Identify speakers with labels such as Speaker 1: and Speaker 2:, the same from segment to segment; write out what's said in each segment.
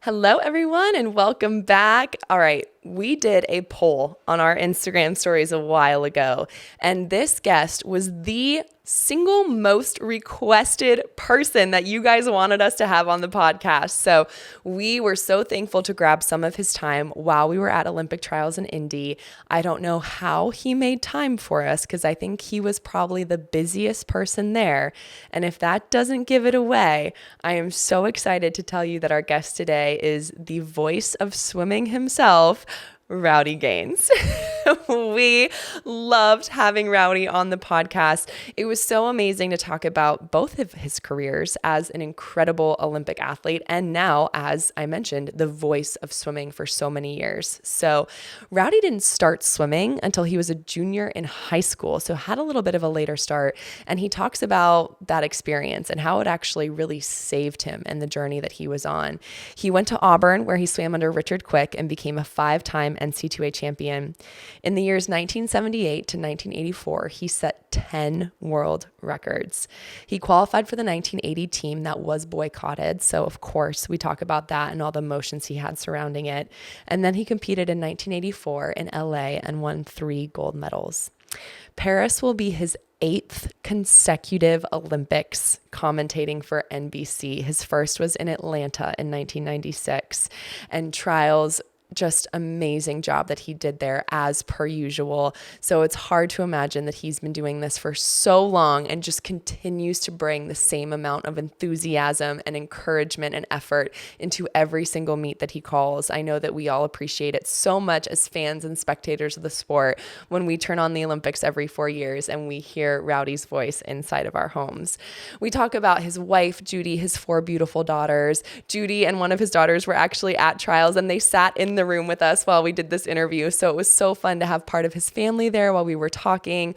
Speaker 1: Hello, everyone, and welcome back. All right, we did a poll on our Instagram stories a while ago, and this guest was the single most requested person that you guys wanted us to have on the podcast. So we were so thankful to grab some of his time while we were at Olympic trials in Indy. I don't know how he made time for us because I think he was probably the busiest person there. And if that doesn't give it away, I am so excited to tell you that our guest today is the voice of swimming himself, Rowdy Gaines. We loved having Rowdy on the podcast. It was so amazing to talk about both of his careers as an incredible Olympic athlete and now, as I mentioned, the voice of swimming for so many years. So Rowdy didn't start swimming until he was a junior in high school, so had a little bit of a later start. And he talks about that experience and how it actually really saved him and the journey that he was on. He went to Auburn, where he swam under Richard Quick and became a 5-time NC2A champion. In the years 1978 to 1984, he set 10 world records. He qualified for the 1980 team that was boycotted. So of course, we talk about that and all the emotions he had surrounding it. And then he competed in 1984 in LA and won 3 gold medals. Paris will be his 8th consecutive Olympics commentating for NBC. His first was in Atlanta in 1996, and trials, just amazing job that he did there as per usual. So it's hard to imagine that he's been doing this for so long and just continues to bring the same amount of enthusiasm and encouragement and effort into every single meet that he calls. I know that we all appreciate it so much as fans and spectators of the sport when we turn on the Olympics every 4 years and we hear Rowdy's voice inside of our homes. We talk about his wife, Judy, his 4 beautiful daughters. Judy and one of his daughters were actually at trials, and they sat in the room with us while we did this interview. So it was so fun to have part of his family there while we were talking.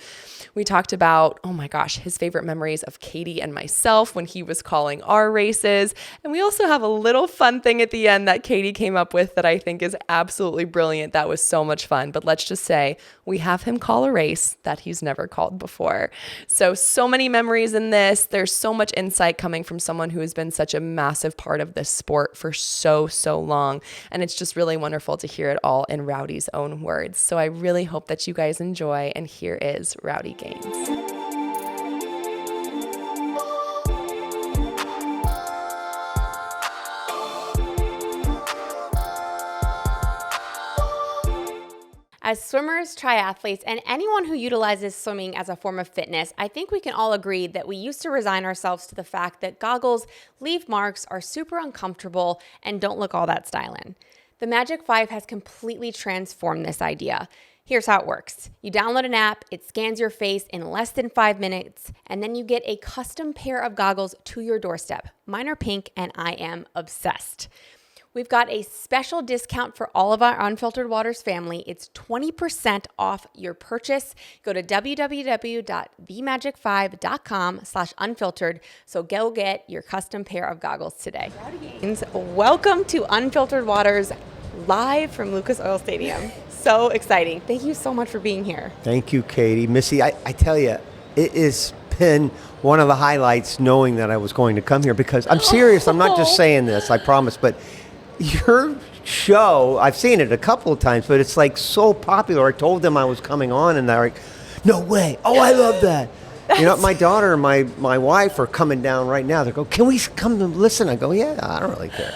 Speaker 1: We talked about, oh my gosh, his favorite memories of Katie and myself when he was calling our races. And we also have a little fun thing at the end that Katie came up with that I think is absolutely brilliant. That was so much fun. But let's just say we have him call a race that he's never called before. So many memories in this. There's so much insight coming from someone who has been such a massive part of this sport for so long. And it's just really wonderful to hear it all in Rowdy's own words. So I really hope that you guys enjoy. And here is Rowdy Gaines.
Speaker 2: As swimmers, triathletes, and anyone who utilizes swimming as a form of fitness, I think we can all agree that we used to resign ourselves to the fact that goggles leave marks, are super uncomfortable, and don't look all that styling. The Magic 5 has completely transformed this idea. Here's how it works. You download an app, it scans your face in less than 5 minutes, and then you get a custom pair of goggles to your doorstep. Mine are pink, and I am obsessed. We've got a special discount for all of our Unfiltered Waters family. It's 20% off your purchase. Go to www.themagic5.com/unfiltered. So go get your custom pair of goggles today. Rowdy Gaines, welcome to Unfiltered Waters, live from Lucas Oil Stadium. So exciting. Thank you so much for being here.
Speaker 3: Thank you, Katie. Missy, I tell you, it has been one of the highlights knowing that I was going to come here, because I'm serious. I'm not just saying this, I promise, but your show, I've seen it a couple of times, but it's like so popular. I told them I was coming on, and they're like, no way. Oh, I love that. You know, my daughter and my wife are coming down right now. They go, can we come and listen? I go, yeah, I don't really care.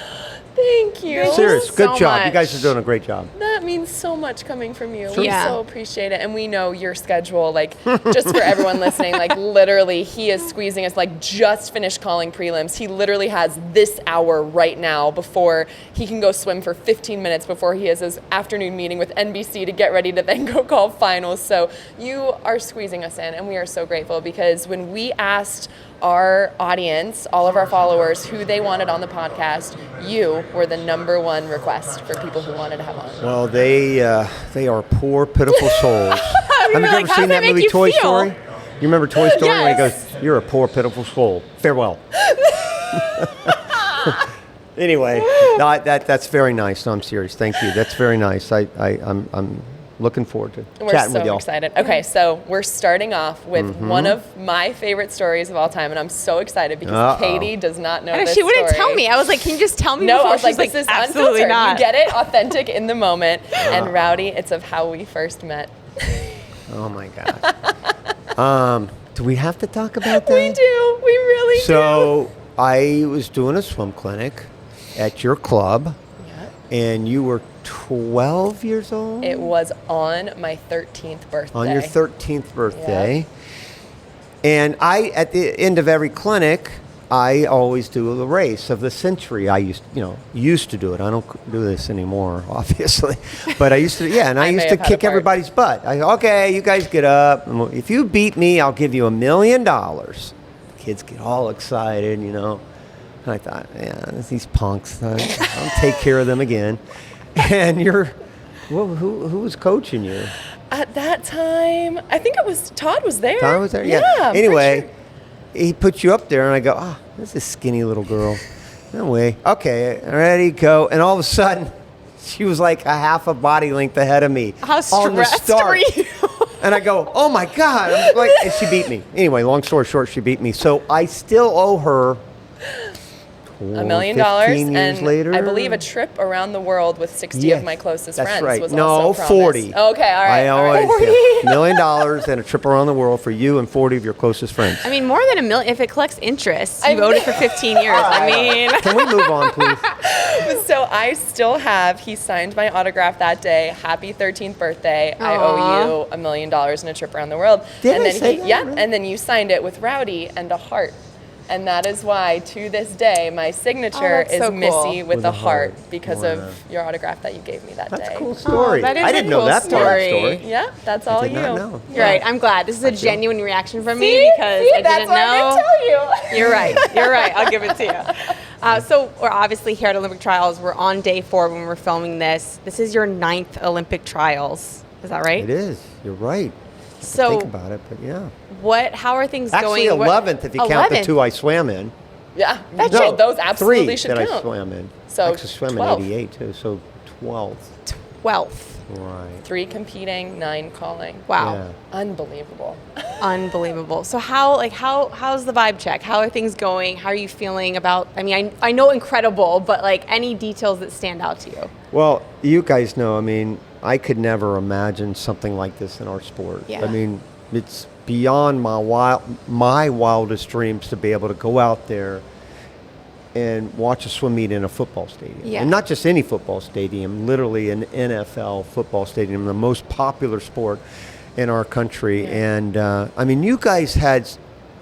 Speaker 1: Thank you.
Speaker 3: Serious, good
Speaker 1: so
Speaker 3: job.
Speaker 1: much.
Speaker 3: You guys are doing a great job.
Speaker 1: That means so much coming from you.
Speaker 3: Sure.
Speaker 1: We so appreciate it. And we know your schedule, like, just for everyone listening, like, literally, he is squeezing us, like, just finished calling prelims. He literally has this hour right now before he can go swim for 15 minutes before he has his afternoon meeting with NBC to get ready to then go call finals. So you are squeezing us in, and we are so grateful, because when we asked our audience, all of our followers, who they wanted on the podcast, you were the #1 request for people who wanted to have on.
Speaker 3: Well, they are poor, pitiful souls. Have you ever seen that movie Toy Story? You remember Toy Story?
Speaker 1: Yes.
Speaker 3: When he goes, you're a poor, pitiful soul. Farewell. Anyway, no, that's very nice. No, I'm serious. Thank you. That's very nice. I'm looking forward to
Speaker 1: We're
Speaker 3: chatting with
Speaker 1: so
Speaker 3: y'all.
Speaker 1: excited. Okay, so we're starting off with one of my favorite stories of all time, and I'm so excited because Katie does not know this
Speaker 2: She wouldn't
Speaker 1: story.
Speaker 2: tell me. I was like, can you just tell me
Speaker 1: No,
Speaker 2: before?
Speaker 1: I was
Speaker 2: She's
Speaker 1: like, this is
Speaker 2: absolutely
Speaker 1: unfiltered.
Speaker 2: not.
Speaker 1: You get it authentic in the moment. And Rowdy, it's of how we first met.
Speaker 3: Oh my God. Do we have to talk about that?
Speaker 1: We do. We really do.
Speaker 3: So I was doing a swim clinic at your club, and you were 12 years old?
Speaker 1: It was on my 13th birthday.
Speaker 3: On your 13th birthday. And at the end of every clinic, I always do the race of the century. I used to do it. I don't do this anymore, obviously. But I used to, and I used to kick everybody's butt. I go, okay, you guys get up. If you beat me, I'll give you $1 million. Kids get all excited, And I thought, these punks, I'll take care of them again. And who was coaching you?
Speaker 1: At that time, I think it was Todd was there.
Speaker 3: Todd was there? Yeah.
Speaker 1: I'm
Speaker 3: Anyway,
Speaker 1: pretty
Speaker 3: he put you up there, and I go, this is a skinny little girl. No way. Okay, ready, go. And all of a sudden, she was like a half a body length ahead of me.
Speaker 2: How
Speaker 3: on the
Speaker 2: stressed
Speaker 3: start.
Speaker 2: were you?
Speaker 3: And I go, oh my God. And she beat me. Anyway, long story short, she beat me. So I still owe her
Speaker 1: $1 million,
Speaker 3: 15 years
Speaker 1: and
Speaker 3: later.
Speaker 1: I believe a trip around the world with 60 of my closest
Speaker 3: that's
Speaker 1: friends
Speaker 3: right.
Speaker 1: was
Speaker 3: No,
Speaker 1: also promised.
Speaker 3: 40.
Speaker 1: Okay, all right.
Speaker 3: I
Speaker 1: all right.
Speaker 3: always $1 million and a trip around the world for you and 40 of your closest friends.
Speaker 2: I mean, more than $1 million. If it collects interest, you owed it for 15 years. I mean,
Speaker 3: Can we move on, please?
Speaker 1: So I still have, he signed my autograph that day. Happy 13th birthday. I owe you $1 million and a trip around the world.
Speaker 3: Did
Speaker 1: and
Speaker 3: I
Speaker 1: then
Speaker 3: say that?
Speaker 1: Yeah,
Speaker 3: Really?
Speaker 1: and then you signed it with Rowdy and a heart. And that is why, to this day, my signature
Speaker 2: that's
Speaker 1: is
Speaker 2: so cool.
Speaker 1: Missy with
Speaker 3: With
Speaker 1: a
Speaker 3: a
Speaker 1: heart
Speaker 3: heart.
Speaker 1: because
Speaker 3: Wow.
Speaker 1: of your autograph that you gave me that
Speaker 3: That's
Speaker 1: day.
Speaker 3: a cool story.
Speaker 2: that is
Speaker 3: I
Speaker 2: a
Speaker 3: didn't
Speaker 2: cool
Speaker 3: know that part of the
Speaker 2: story.
Speaker 3: story.
Speaker 1: Yeah, that's all
Speaker 3: did
Speaker 1: you.
Speaker 3: not know.
Speaker 2: you're right. I'm glad. This is a genuine reaction from me
Speaker 1: See?
Speaker 2: because
Speaker 1: See?
Speaker 2: I
Speaker 1: That's
Speaker 2: didn't
Speaker 1: what
Speaker 2: know.
Speaker 1: I didn't tell you.
Speaker 2: You're right. You're right. I'll give it to you. So we're obviously here at Olympic Trials. We're on day 4 when we're filming this. This is your 9th Olympic Trials. Is that right?
Speaker 3: It is. You're right.
Speaker 2: So
Speaker 3: Think about it, but yeah.
Speaker 2: how are things
Speaker 3: Actually,
Speaker 2: going?
Speaker 3: 11th if you count the 2 I swam in.
Speaker 1: Yeah,
Speaker 3: No,
Speaker 1: those absolutely
Speaker 3: 3
Speaker 1: should
Speaker 3: that
Speaker 1: count.
Speaker 3: I swam in.
Speaker 1: So
Speaker 3: Actually swam
Speaker 1: 12.
Speaker 3: in 88 too, so 12th.
Speaker 2: 12th.
Speaker 3: Right.
Speaker 1: 3 competing, 9 calling.
Speaker 2: Wow.
Speaker 3: Yeah.
Speaker 1: Unbelievable.
Speaker 2: Unbelievable. So how's the vibe check? How are things going? How are you feeling about, I mean, I know incredible, but like any details that stand out to you?
Speaker 3: Well, you guys know, I mean, I could never imagine something like this in our sport.
Speaker 2: Yeah.
Speaker 3: I mean, it's beyond my wildest dreams to be able to go out there and watch a swim meet in a football stadium.
Speaker 2: Yeah.
Speaker 3: And not just any football stadium, literally an NFL football stadium, the most popular sport in our country.
Speaker 1: Yeah.
Speaker 3: And, I mean, you guys had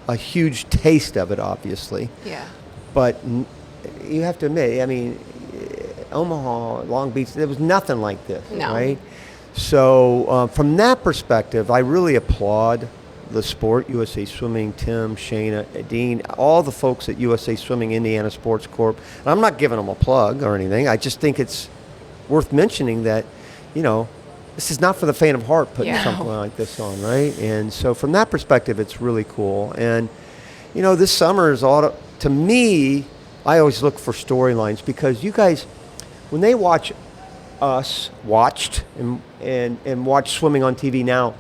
Speaker 3: a huge taste of it, obviously.
Speaker 2: Yeah.
Speaker 3: But you have to admit, I mean, Omaha, Long Beach, there was nothing like this,
Speaker 2: No.
Speaker 3: right? So from that perspective, I really applaud the sport, USA Swimming, Tim, Shayna, Dean, all the folks at USA Swimming, Indiana Sports Corp. And I'm not giving them a plug or anything. I just think it's worth mentioning that, this is not for the faint of heart putting something like this on, right? And so from that perspective, it's really cool. And, this summer is to me, I always look for storylines because you guys, when they watched and watch swimming on TV now,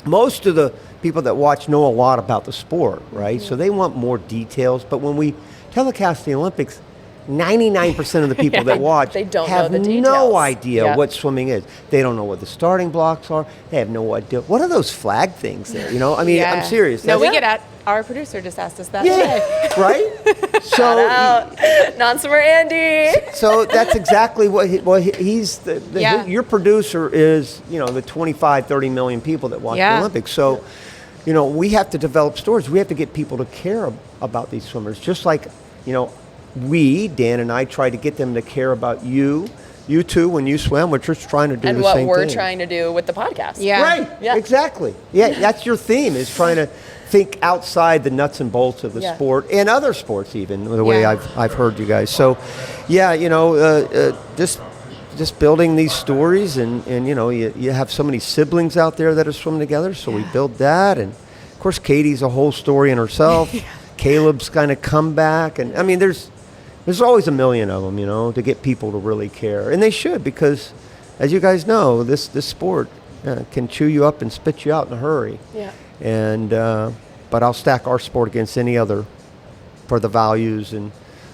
Speaker 3: most of the people that watch know a lot about the sport, right? So they want more details. But when we telecast the Olympics, 99% of the people that watch
Speaker 1: They don't
Speaker 3: have
Speaker 1: know the details.
Speaker 3: no idea
Speaker 1: Yeah.
Speaker 3: what swimming is. They don't know what the starting blocks are. They have no idea. What are those flag things there? I mean, I'm serious.
Speaker 2: No, we
Speaker 3: That's-
Speaker 2: get at, our producer just asked us that
Speaker 3: Yeah,
Speaker 2: today.
Speaker 3: right?
Speaker 1: Shout out, non-swimmer Andy.
Speaker 3: So that's exactly what he's
Speaker 2: Yeah.
Speaker 3: your producer is, the 25, 30 million people that watch
Speaker 2: Yeah.
Speaker 3: the Olympics. So, we have to develop stories. We have to get people to care about these swimmers. Just like, Dan and I try to get them to care about you too when you swim, which we're trying to do
Speaker 1: And
Speaker 3: the
Speaker 1: what
Speaker 3: same
Speaker 1: we're
Speaker 3: thing.
Speaker 1: trying to do with the podcast.
Speaker 2: Yeah.
Speaker 3: Right,
Speaker 1: Yeah.
Speaker 3: exactly. Yeah, that's your theme, is trying to think outside the nuts and bolts of the
Speaker 1: Yeah.
Speaker 3: sport and other sports even, the way
Speaker 2: Yeah.
Speaker 3: I've heard you guys. So, yeah, just building these stories and you have so many siblings out there that are swimming together, so we build that. And, of course, Katie's a whole story in herself. Caleb's kind of come back. And, I mean, there's always a million of them, to get people to really care. And they should, because as you guys know, this sport can chew you up and spit you out in a hurry.
Speaker 1: Yeah.
Speaker 3: And but I'll stack our sport against any other for the values and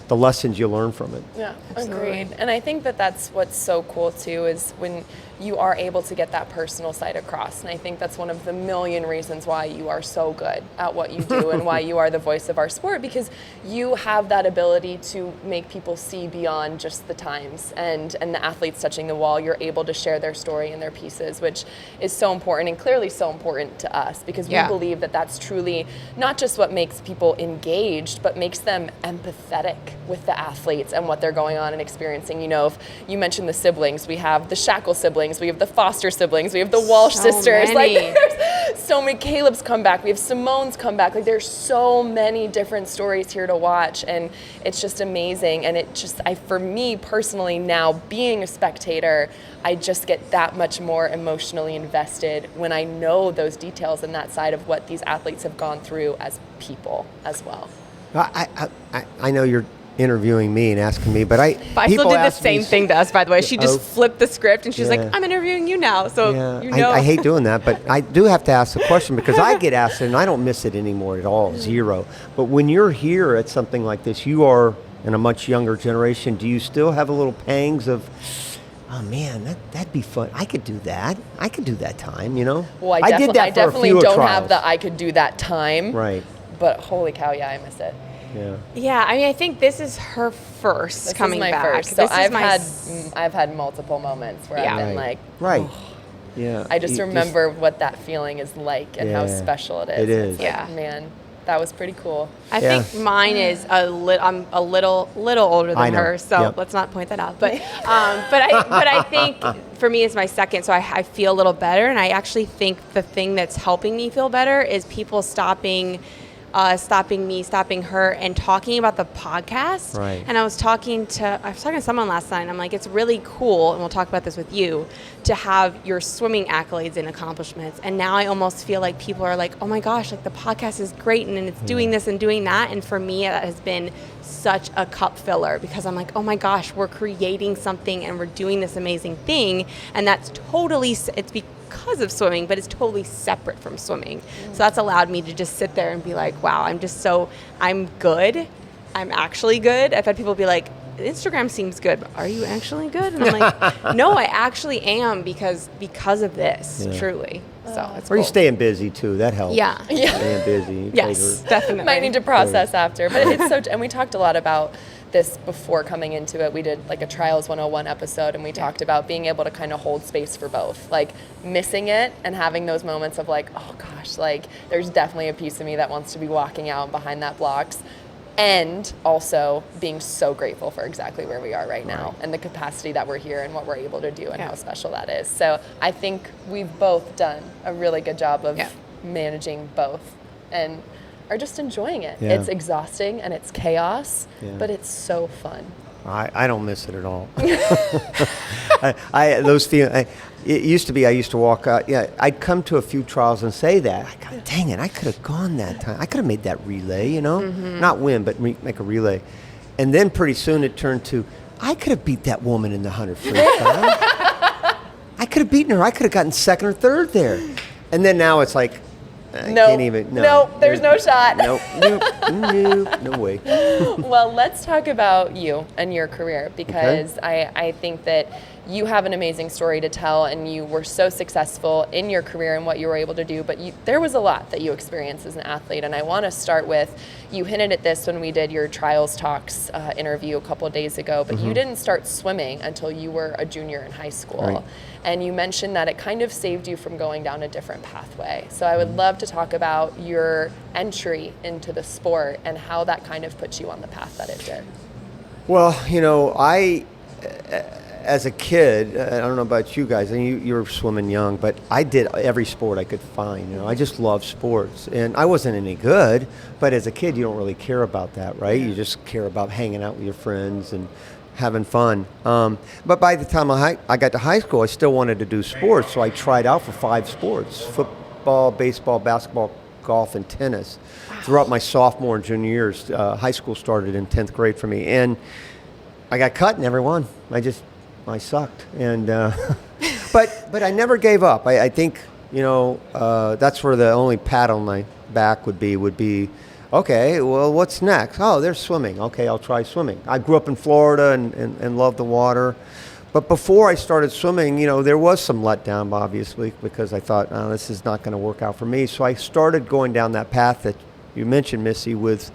Speaker 3: the lessons you learn from it.
Speaker 1: Yeah, agreed. And I think that that's what's so cool too, is when you are able to get that personal side across. And I think that's one of the million reasons why you are so good at what you do and why you are the voice of our sport, because you have that ability to make people see beyond just the times and the athletes touching the wall. You're able to share their story and their pieces, which is so important and clearly so important to us, because we believe that that's truly not just what makes people engaged, but makes them empathetic with the athletes and what they're going on and experiencing. You know, if you mentioned the siblings, we have the Shackle siblings, we have the Foster siblings, we have the Walsh sisters.
Speaker 2: Many.
Speaker 1: Like, there's so many. Caleb's come back, we have Simone's come back. Like, there's so many different stories here to watch, and it's just amazing. And it just, for me personally now, being a spectator, I just get that much more emotionally invested when I know those details and that side of what these athletes have gone through as people as well.
Speaker 3: I know you're interviewing me and asking me, but
Speaker 2: Faisal did the same thing to us, by the way. She just flipped the script and she's like, I'm interviewing you now. So, you know.
Speaker 3: I hate doing that, but I do have to ask the question because I get asked it and I don't miss it anymore at all, zero. But when you're here at something like this, you are in a much younger generation. Do you still have a little pangs of, oh man, that'd be fun. I could do that. I could do that time, you know?
Speaker 1: Well, I
Speaker 3: did that
Speaker 1: I
Speaker 3: for
Speaker 1: definitely
Speaker 3: a few
Speaker 1: don't
Speaker 3: trials.
Speaker 1: have the I could do that time.
Speaker 3: Right.
Speaker 1: But holy cow, yeah, I miss it.
Speaker 3: Yeah.
Speaker 2: Yeah, I mean, I think this is her first
Speaker 1: This
Speaker 2: coming
Speaker 1: is my
Speaker 2: back.
Speaker 1: first. So
Speaker 2: This
Speaker 1: I've had multiple moments where I've been like,
Speaker 3: right. Yeah.
Speaker 1: I just remember what that feeling is like and how special it is.
Speaker 3: It is.
Speaker 1: It's like, man, that was pretty cool.
Speaker 2: I think mine is I'm a little older than her, so let's not point that out. But I think for me it's my second, so I feel a little better, and I actually think the thing that's helping me feel better is people stopping her and talking about the podcast.
Speaker 3: Right.
Speaker 2: And I was talking to someone last night, and I'm like, it's really cool, and we'll talk about this with you, to have your swimming accolades and accomplishments. And now I almost feel like people are like, oh my gosh, like the podcast is great, and it's doing this and doing that. And for me, that has been such a cup filler, because I'm like, oh my gosh, we're creating something and we're doing this amazing thing. And that's totally, it's because of swimming, but it's totally separate from swimming. So that's allowed me to just sit there and be like, wow, I'm good. I'm actually good. I've had people be like, Instagram seems good, but are you actually good? And I'm like, no, I actually am because of this, truly. So it's
Speaker 3: Or you
Speaker 2: cool.
Speaker 3: staying busy too. That helps.
Speaker 2: Yeah.
Speaker 3: Staying busy.
Speaker 2: Yes, definitely.
Speaker 1: Might need to process after, but it's so. And we talked a lot about this before coming into it. We did like a Trials 101 episode, and we talked about being able to kind of hold space for both, like missing it and having those moments of like, oh gosh, like there's definitely a piece of me that wants to be walking out behind that blocks. And also being so grateful for exactly where we are right now and the capacity that we're here and what we're able to do and how special that is. So I think we've both done a really good job of managing both and are just enjoying it.
Speaker 3: Yeah.
Speaker 1: It's exhausting and it's chaos, but it's so fun.
Speaker 3: I don't miss it at all. It used to be I used to walk out. Yeah, I'd come to a few trials and say that. God, dang it, I could have gone that time. I could have made that relay, you know? Not win, but make a relay. And then pretty soon it turned to, I could have beat that woman in the 100 freestyle. I could have beaten her. I could have gotten second or third there. And then now it's like, can't even.
Speaker 1: No, there's no shot.
Speaker 3: No way.
Speaker 1: Well, let's talk about you and your career, because I think that you have an amazing story to tell, and you were so successful in your career and what you were able to do, but there was a lot that you experienced as an athlete. And I want to start with, you hinted at this when we did your Trials Talks interview a couple of days ago, but you didn't start swimming until you were a junior in high school.
Speaker 3: Right.
Speaker 1: And you mentioned that it kind of saved you from going down a different pathway. So I would love to talk about your entry into the sport and how that kind of put you on the path that it did.
Speaker 3: Well, you know, as a kid, I don't know about you guys, and you were swimming young, but I did every sport I could find. You know, I just love sports, and I wasn't any good, but as a kid, you don't really care about that, right? You just care about hanging out with your friends and having fun. But by the time I got to high school, I still wanted to do sports, so I tried out for 5 sports: football, baseball, basketball, golf, and tennis. Throughout my sophomore and junior years, high school started in 10th grade for me, and I got cut in every one. I just I sucked. And but I never gave up. I think, that's where the only pat on my back would be, okay, well, what's next? Oh, there's swimming. Okay, I'll try swimming. I grew up in Florida and loved the water. But before I started swimming, there was some letdown, obviously, because I thought, oh, this is not going to work out for me. So I started going down that path that you mentioned, Missy, with,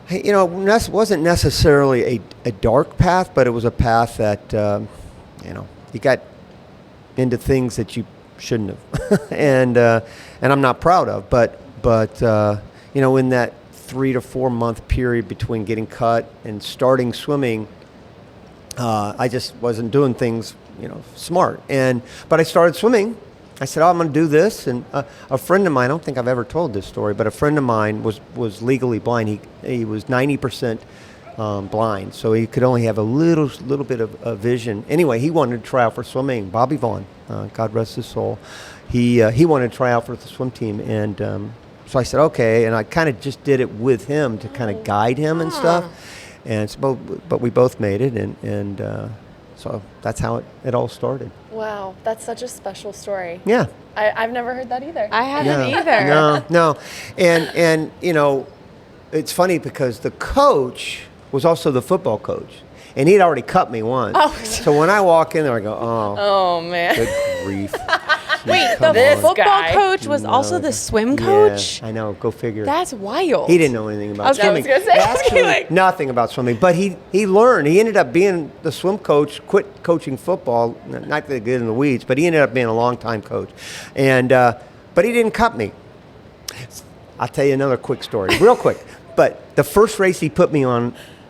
Speaker 3: it wasn't necessarily a dark path, but it was a path that, you got into things that you shouldn't have, and I'm not proud of. But in that 3 to 4 month period between getting cut and starting swimming, I just wasn't doing things, smart. But I started swimming. I said, I'm going to do this. And a friend of mine, I don't think I've ever told this story, but a friend of mine was legally blind. He was 90% blind, so he could only have a little bit of vision. Anyway, he wanted to try out for swimming. Bobby Vaughn, God rest his soul. He wanted to try out for the swim team, and so I said, okay. And I kind of just did it with him to kind of guide him and stuff. And so, but we both made it, and so that's how it all started.
Speaker 1: Wow, that's such a special story.
Speaker 3: Yeah.
Speaker 1: I've never heard that either.
Speaker 2: I haven't either.
Speaker 3: No. And it's funny because the coach was also the football coach, and he'd already cut me once.
Speaker 2: Oh.
Speaker 3: So when I walk in there, I go,
Speaker 1: oh man.
Speaker 3: Good grief.
Speaker 2: Wait,
Speaker 3: Come
Speaker 2: the
Speaker 3: on.
Speaker 2: football coach was also the swim coach?
Speaker 3: Yeah, I know. Go figure.
Speaker 2: That's wild.
Speaker 3: He didn't know anything about swimming.
Speaker 1: I was gonna say,
Speaker 3: Actually, nothing about swimming. But he learned. He ended up being the swim coach, quit coaching football, not that good in the weeds, but he ended up being a long-time coach. And but he didn't cut me. I'll tell you another quick story, real quick. But the first race he put me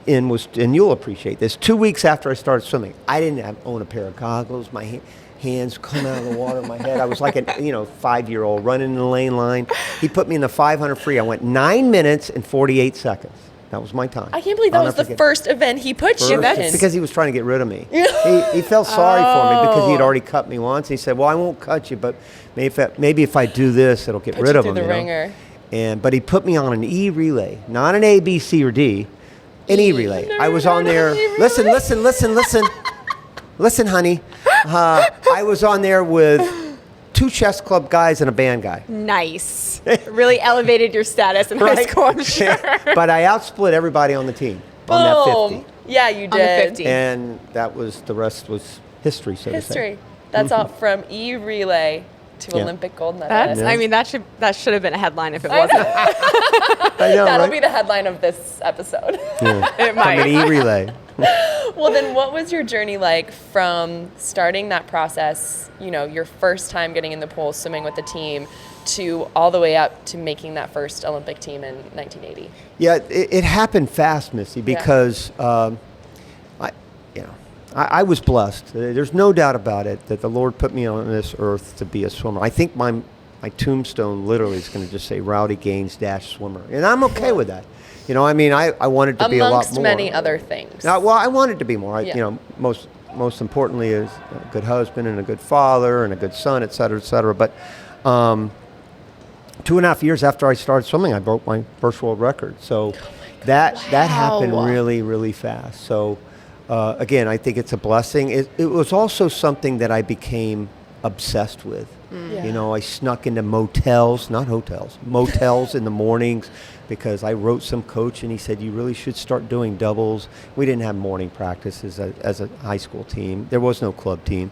Speaker 3: in was, and you'll appreciate this, 2 weeks after I started swimming. I didn't own a pair of goggles. My hands come out of the water in my head. I was like a 5-year-old running in the lane line. He put me in the 500 free. I went 9 minutes and 48 seconds. That was my time.
Speaker 1: I can't believe that was the first event he put you in.
Speaker 3: Because he was trying to get rid of me. He felt sorry for me because he had already cut me once. He said, well, I won't cut you, but maybe if I do this, it'll get rid of him.
Speaker 1: Put you through the ringer.
Speaker 3: But he put me on an E relay, not an A, B, C, or D, an E relay. I was on there. Listen, honey. I was on there with 2 chess club guys and a band guy.
Speaker 2: Nice. Really elevated your status in high school, I'm sure.
Speaker 3: But I outsplit everybody on the team on that 50.
Speaker 1: Yeah, you did.
Speaker 2: On the 50.
Speaker 3: And the rest was history, so to say.
Speaker 1: History. That's all from E relay to Olympic gold medalist.
Speaker 2: I mean, that should have been a headline if it wasn't.
Speaker 3: I know,
Speaker 1: That'll
Speaker 3: right?
Speaker 1: be the headline of this episode.
Speaker 3: Yeah.
Speaker 2: It might.
Speaker 3: From an E-relay.
Speaker 1: Well, then what was your journey like from starting that process, your first time getting in the pool, swimming with the team, to all the way up to making that first Olympic team in 1980?
Speaker 3: Yeah, it happened fast, Missy, because I was blessed. There's no doubt about it that the Lord put me on this earth to be a swimmer. I think my tombstone literally is going to just say Rowdy Gaines -swimmer, and I'm okay with that. I wanted to be a lot more.
Speaker 1: Amongst many other things.
Speaker 3: Well, I wanted to be more. Most importantly is a good husband and a good father and a good son, et cetera, et cetera. But 2.5 years after I started swimming, I broke my first world record. So that happened really, really fast. So again, I think it's a blessing. It was also something that I became obsessed with. Yeah. I snuck into motels, not hotels, motels in the mornings because I wrote some coach and he said, you really should start doing doubles. We didn't have morning practice as a high school team. There was no club team.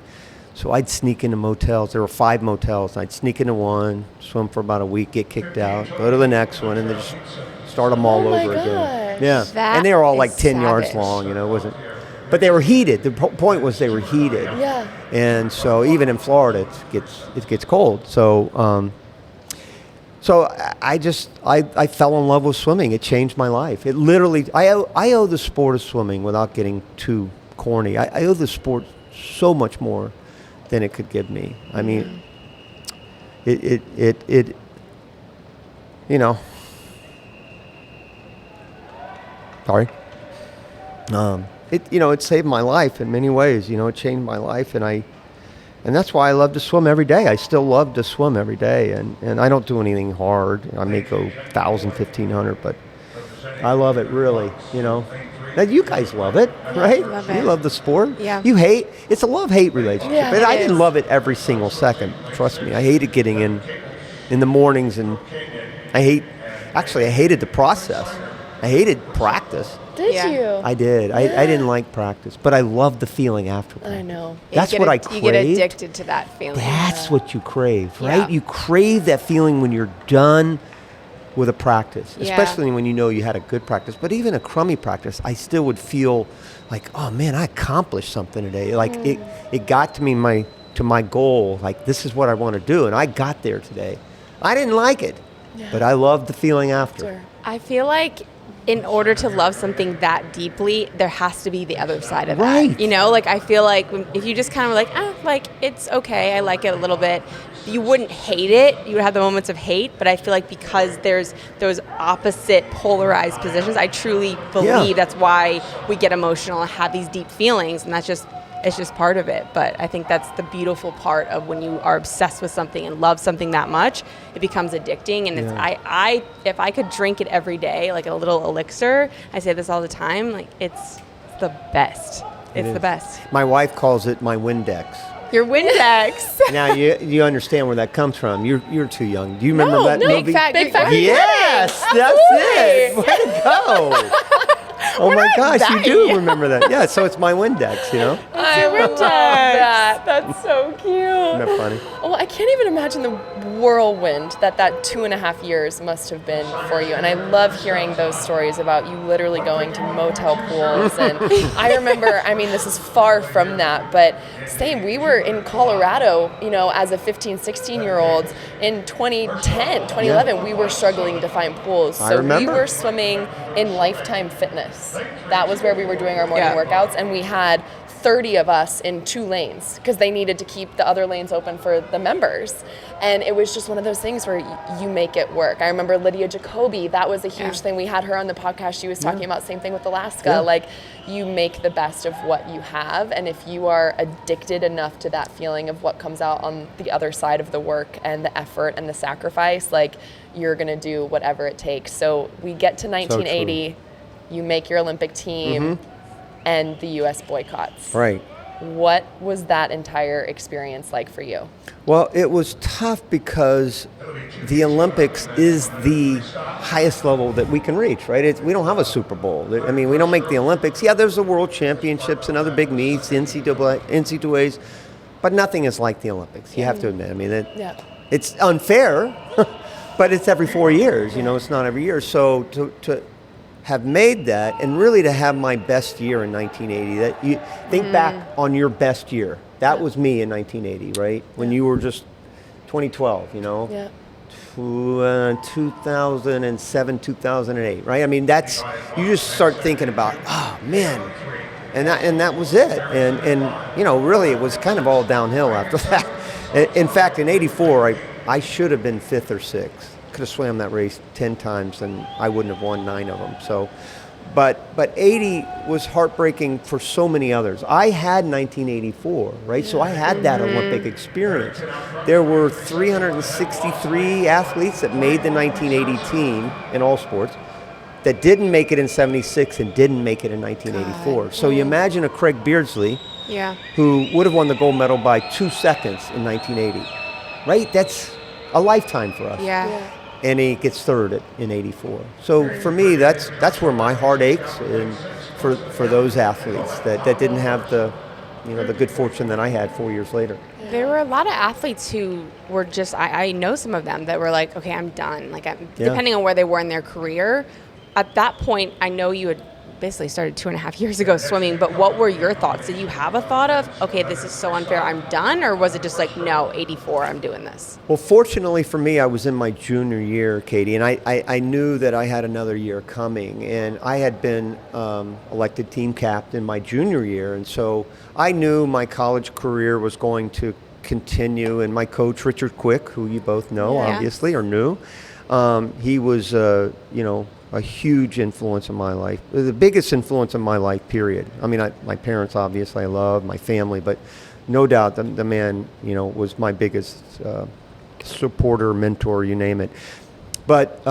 Speaker 3: So I'd sneak into motels. There were 5 motels. I'd sneak into one, swim for about a week, get kicked out, go to the next one, and then just start them all over again. Yeah.
Speaker 2: That
Speaker 3: and they were all like 10
Speaker 2: savage.
Speaker 3: yards long, it wasn't. But they were heated. The point was they were heated.
Speaker 1: Yeah.
Speaker 3: And so even in Florida, it gets cold. So I fell in love with swimming. It changed my life. It literally. I owe the sport of swimming, without getting too corny. I owe the sport so much more than it could give me. I mean, it. Sorry. It saved my life in many ways. It changed my life, and that's why I love to swim every day. I still love to swim every day, and I don't do anything hard. I may go 1,000, 1,500, but I love it really. Now, you guys love it, right?
Speaker 2: love
Speaker 3: You
Speaker 2: it.
Speaker 3: love the sport.
Speaker 2: Yeah.
Speaker 3: You hate. It's a love-hate relationship.
Speaker 1: Yeah,
Speaker 3: but
Speaker 1: it
Speaker 3: I
Speaker 1: is.
Speaker 3: didn't love it every single second. Trust me. I hated getting in the mornings, and I hated the process. I hated practice.
Speaker 1: Did
Speaker 2: Yeah.
Speaker 1: you?
Speaker 3: I did. I didn't like practice, but I loved the feeling afterward.
Speaker 1: I know.
Speaker 3: That's
Speaker 2: You
Speaker 3: what I
Speaker 2: get
Speaker 3: craved.
Speaker 2: You get addicted to that feeling.
Speaker 3: That's what you crave, right?
Speaker 2: Yeah.
Speaker 3: You crave that feeling when you're done with a practice,
Speaker 2: Yeah.
Speaker 3: especially when you know you had a good practice. But even a crummy practice, I still would feel like, oh man, I accomplished something today. Like it got to me to my goal. Like, this is what I want to do, and I got there today. I didn't like it, but I loved the feeling after.
Speaker 2: I feel like in order to love something that deeply, there has to be the other side of
Speaker 3: Right.
Speaker 2: that. You know, like I feel like if you just kind of like, like it's okay, I like it a little bit, you wouldn't hate it. You would have the moments of hate, but I feel like because there's those opposite polarized positions, I truly believe that's why we get emotional and have these deep feelings, and it's just part of it. But I think that's the beautiful part of when you are obsessed with something and love something that much, it becomes addicting. And it's if I could drink it every day, like a little elixir, I say this all the time, like it's the best. It's the best.
Speaker 3: My wife calls it my Windex.
Speaker 2: Your Windex.
Speaker 3: Now you understand where that comes from. You're too young. Do you remember that movie?
Speaker 2: Big Fat Greek Wedding.
Speaker 3: Yes, that's it. Way to go. Oh my gosh, you do remember that. Yeah, so it's my Windex, you know?
Speaker 1: I love that.
Speaker 2: That's so cute.
Speaker 3: Isn't that funny?
Speaker 1: Well, I can't even imagine the whirlwind that 2.5 years must have been for you. And I love hearing those stories about you literally going to motel pools. And I remember, I mean, this is far from that, but same, we were in Colorado, you know, as a 15, 16-year-old in 2010, 2011, we were struggling to find pools.
Speaker 3: I
Speaker 1: So
Speaker 3: remember.
Speaker 1: we were swimming in Lifetime Fitness. That was where we were doing our morning workouts, and we had 30 of us in 2 lanes because they needed to keep the other lanes open for the members. And it was just one of those things where you make it work. I remember Lydia Jacoby, that was a huge thing. We had her on the podcast. She was talking about same thing with Alaska.
Speaker 3: Yeah.
Speaker 1: Like, you make the best of what you have. And if you are addicted enough to that feeling of what comes out on the other side of the work and the effort and the sacrifice, like, you're going to do whatever it takes. So we get to 1980, you make your Olympic team, and the U.S. boycotts.
Speaker 3: Right.
Speaker 1: What was that entire experience like for you?
Speaker 3: Well, it was tough because the Olympics is the highest level that we can reach, right? We don't have a Super Bowl. I mean, we don't make the Olympics. Yeah, there's the World Championships and other big meets, the NCAAs, but nothing is like the Olympics. You have to admit. I mean, it's unfair, but it's every 4 years. You know, it's not every year. So to have made that, and really to have my best year in 1980. That you think back on your best year. That was me in 1980, right? When you were just 2012, you know?
Speaker 1: Yeah.
Speaker 3: 2007, 2008, right? I mean, that's, you just start thinking about, oh man, and that was it. And you know, really it was kind of all downhill after that. In fact, in 84, I should have been 5th or 6th. Could have swam that race 10 times and I wouldn't have won 9 of them. So, but 80 was heartbreaking for so many others. I had 1984, right? So I had that Olympic experience. There were 363 athletes that made the 1980 team in all sports that didn't make it in 76 and didn't make it in 1984. So you imagine a Craig Beardsley who would have won the gold medal by 2 seconds in 1980, right? That's a lifetime for us. And he gets 3rd in 84. So for me, that's where my heart aches, and for those athletes that didn't have the good fortune that I had 4 years later.
Speaker 2: There were a lot of athletes who were just, I know some of them that were like, okay, I'm done. Like, depending on where they were in their career, at that point, I know you had basically started 2.5 years ago swimming, but what were your thoughts? Did you have a thought of, okay, this is so unfair, I'm done? Or was it just like, no, 84, I'm doing this?
Speaker 3: Well, fortunately for me, I was in my junior year, Katie, and I knew that I had another year coming. And I had been elected team captain my junior year, and so I knew my college career was going to continue. And my coach, Richard Quick, who you both know, obviously, or knew, he was, a huge influence in my life, the biggest influence in my life, period. I mean, my parents, obviously, I love, my family, but no doubt the man, was my biggest supporter, mentor, you name it. But,